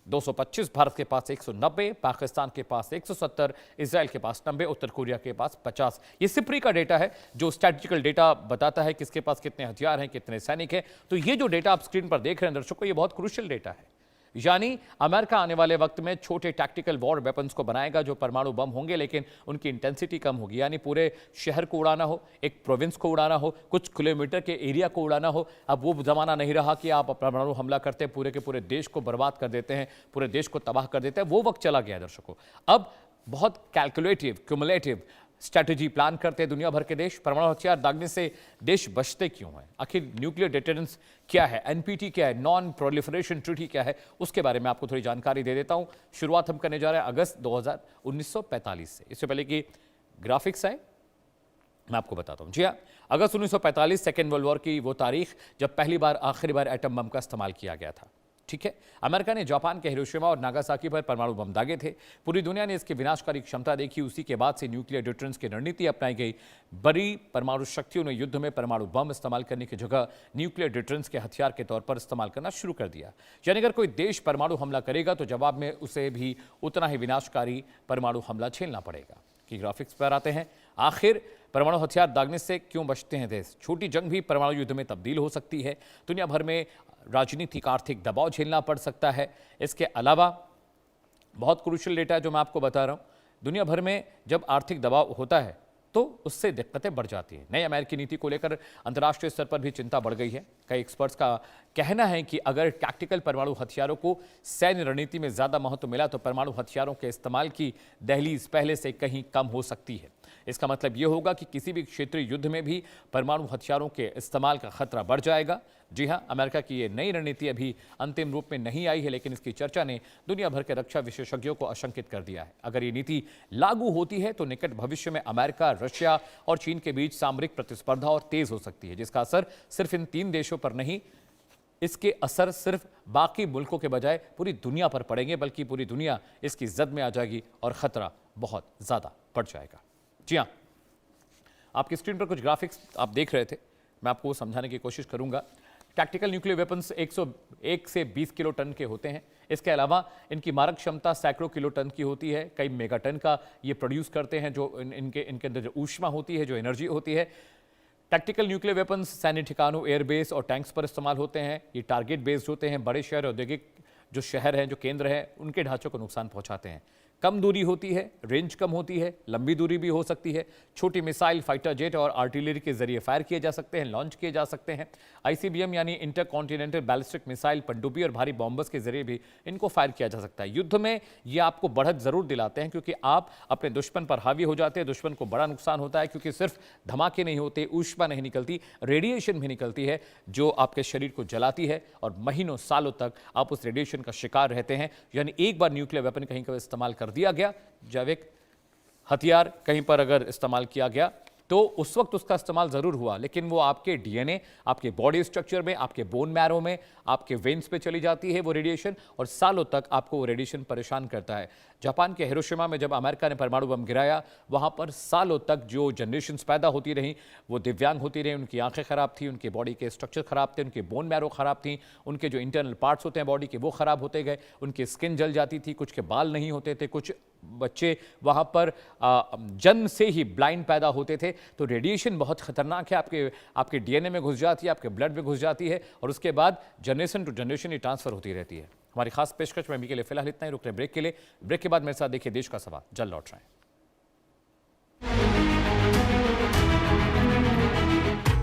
225, भारत के पास 190, पाकिस्तान के पास 170, इजराइल के पास 90, उत्तर कोरिया के पास 50। ये सिप्री का डेटा है जो स्ट्रैटेजिकल डेटा बताता है किसके पास कितने हथियार हैं, कितने सैनिक हैं। तो ये जो डेटा आप स्क्रीन पर देख रहे हैं दर्शकों, ये बहुत क्रूशियल डेटा है। यानी अमेरिका आने वाले वक्त में छोटे टैक्टिकल वॉर वेपन्स को बनाएगा जो परमाणु बम होंगे, लेकिन उनकी इंटेंसिटी कम होगी। यानी पूरे शहर को उड़ाना हो, एक प्रोविंस को उड़ाना हो, कुछ किलोमीटर के एरिया को उड़ाना हो। अब वो जमाना नहीं रहा कि आप परमाणु हमला करते हैं, पूरे के पूरे देश को बर्बाद कर देते हैं, पूरे देश को तबाह कर देते हैं। वो वक्त चला गया दर्शकों। अब बहुत कैलकुलेटिव, क्यूमुलेटिव स्ट्रैटेजी प्लान करते हैं दुनिया भर के देश। परमाणु हथियार दागने से देश बचते क्यों हैं? आखिर न्यूक्लियर डिटरेंस क्या है, एनपीटी क्या है, नॉन प्रोलिफरेशन ट्रीटी क्या है, उसके बारे में आपको थोड़ी जानकारी दे देता हूं। शुरुआत हम करने जा रहे हैं अगस्त 1945 से। इससे पहले कि ग्राफिक्स आए मैं आपको बताता हूं। जी हाँ, अगस्त 1945 सेकेंड वर्ल्ड वॉर की वो तारीख जब पहली बार, आखिरी बार एटम बम का इस्तेमाल किया गया था। ठीक है, अमेरिका ने जापान के हिरोशिमा और नागासाकी पर परमाणु बम दागे थे। पूरी दुनिया ने इसकी विनाशकारी क्षमता देखी। उसी के बाद से न्यूक्लियर डिटरेंस की रणनीति अपनाई गई। बड़ी परमाणु शक्तियों ने युद्ध में परमाणु बम इस्तेमाल करने की जगह न्यूक्लियर डिटरेंस के हथियार के तौर पर इस्तेमाल करना शुरू कर दिया। यानी अगर कोई देश परमाणु हमला करेगा तो जवाब में उसे भी उतना ही विनाशकारी परमाणु हमला झेलना पड़ेगा। कि ग्राफिक्स पर आते हैं। आखिर परमाणु हथियार दागने से क्यों बचते हैं देश? छोटी जंग भी परमाणु युद्ध में तब्दील हो सकती है। दुनिया भर में राजनीतिक, आर्थिक दबाव झेलना पड़ सकता है। इसके अलावा बहुत क्रूशियल डेटा है जो मैं आपको बता रहा हूं। दुनिया भर में जब आर्थिक दबाव होता है तो उससे दिक्कतें बढ़ जाती हैं। नई अमेरिकी नीति को लेकर अंतर्राष्ट्रीय स्तर पर भी चिंता बढ़ गई है। कई एक्सपर्ट्स का कहना है कि अगर टैक्टिकल परमाणु हथियारों को सैन्य रणनीति में ज़्यादा महत्व मिला तो परमाणु हथियारों के इस्तेमाल की दहलीज पहले से कहीं कम हो सकती है। इसका मतलब ये होगा कि किसी भी क्षेत्रीय युद्ध में भी परमाणु हथियारों के इस्तेमाल का खतरा बढ़ जाएगा। जी हाँ, अमेरिका की ये नई रणनीति अभी अंतिम रूप में नहीं आई है, लेकिन इसकी चर्चा ने दुनिया भर के रक्षा विशेषज्ञों को आशंकित कर दिया है। अगर ये नीति लागू होती है तो निकट भविष्य में अमेरिका, रशिया और चीन के बीच सामरिक प्रतिस्पर्धा और तेज हो सकती है, जिसका असर सिर्फ इन 3 देशों पर नहीं, इसके असर सिर्फ बाकी मुल्कों के बजाय पूरी दुनिया पर पड़ेंगे, बल्कि पूरी दुनिया इसकी जद में आ जाएगी और खतरा बहुत ज्यादा बढ़ जाएगा। जी हाँ, आपकी स्क्रीन पर कुछ ग्राफिक्स आप देख रहे थे, मैं आपको समझाने की कोशिश करूंगा। टैक्टिकल न्यूक्लियर वेपन्स 101 से 20 किलो टन के होते हैं। इसके अलावा इनकी मारक क्षमता सैकड़ों किलो टन की होती है। कई मेगा टन का ये प्रोड्यूस करते हैं, जो इनके अंदर जो ऊष्मा होती है, जो एनर्जी होती है। टैक्टिकल न्यूक्लियर वेपन्स सैन्य ठिकानों, एयरबेस और टैंक्स पर इस्तेमाल होते हैं। ये टारगेट बेस्ड होते हैं। बड़े शहर, औद्योगिक जो शहर हैं, जो केंद्र हैं, उनके ढांचों को नुकसान पहुंचाते हैं। कम दूरी होती है, रेंज कम होती है, लंबी दूरी भी हो सकती है। छोटी मिसाइल, फाइटर जेट और आर्टिलरी के जरिए फायर किए जा सकते हैं, लॉन्च किए जा सकते हैं। आईसीबीएम यानी इंटर कॉन्टिनेंटल बैलिस्टिक मिसाइल, पनडुब्बी और भारी बॉम्बर्स के जरिए भी इनको फायर किया जा सकता है। युद्ध में ये आपको बढ़त जरूर दिलाते हैं, क्योंकि आप अपने दुश्मन पर हावी हो जाते हैं। दुश्मन को बड़ा नुकसान होता है, क्योंकि सिर्फ धमाके नहीं होते, ऊष्मा नहीं निकलती, रेडिएशन भी निकलती है, जो आपके शरीर को जलाती है और महीनों सालों तक आप उस रेडिएशन का शिकार रहते हैं। यानी एक बार न्यूक्लियर वेपन कहीं का इस्तेमाल कर दिया गया, जैविक हथियार कहीं पर अगर इस्तेमाल किया गया, तो उस वक्त उसका इस्तेमाल जरूर हुआ, लेकिन वो आपके डीएनए, आपके बॉडी स्ट्रक्चर में, आपके बोन मैरो में, आपके वेन्स पे चली जाती है वो रेडिएशन, और सालों तक आपको वो रेडिएशन परेशान करता है। जापान के हिरोशिमा में जब अमेरिका ने परमाणु बम गिराया, वहां पर सालों तक जो जनरेशन्स पैदा होती रहीं, वो दिव्यांग होती रहीं, उनकी आंखें खराब थी, उनके बॉडी के स्ट्रक्चर खराब थे, उनके बोन मैरो खराब थी, उनके जो इंटरनल पार्ट्स होते हैं बॉडी के वो खराब होते गए, उनकी स्किन जल जाती थी, कुछ के बाल नहीं होते थे, कुछ बच्चे वहां पर जन्म से ही ब्लाइंड पैदा होते थे। तो रेडिएशन बहुत खतरनाक है, आपके डीएनए में घुस जाती है, आपके ब्लड में घुस जाती है, और उसके बाद जनरेशन टू जनरेशन ये ट्रांसफर होती रहती है। हमारी खास पेशकश में अभी के लिए फिलहाल इतना ही। रुक रहे ब्रेक के लिए। ब्रेक के बाद मेरे साथ देखिए देश का सवाल, जल्द लौट रहे हैं।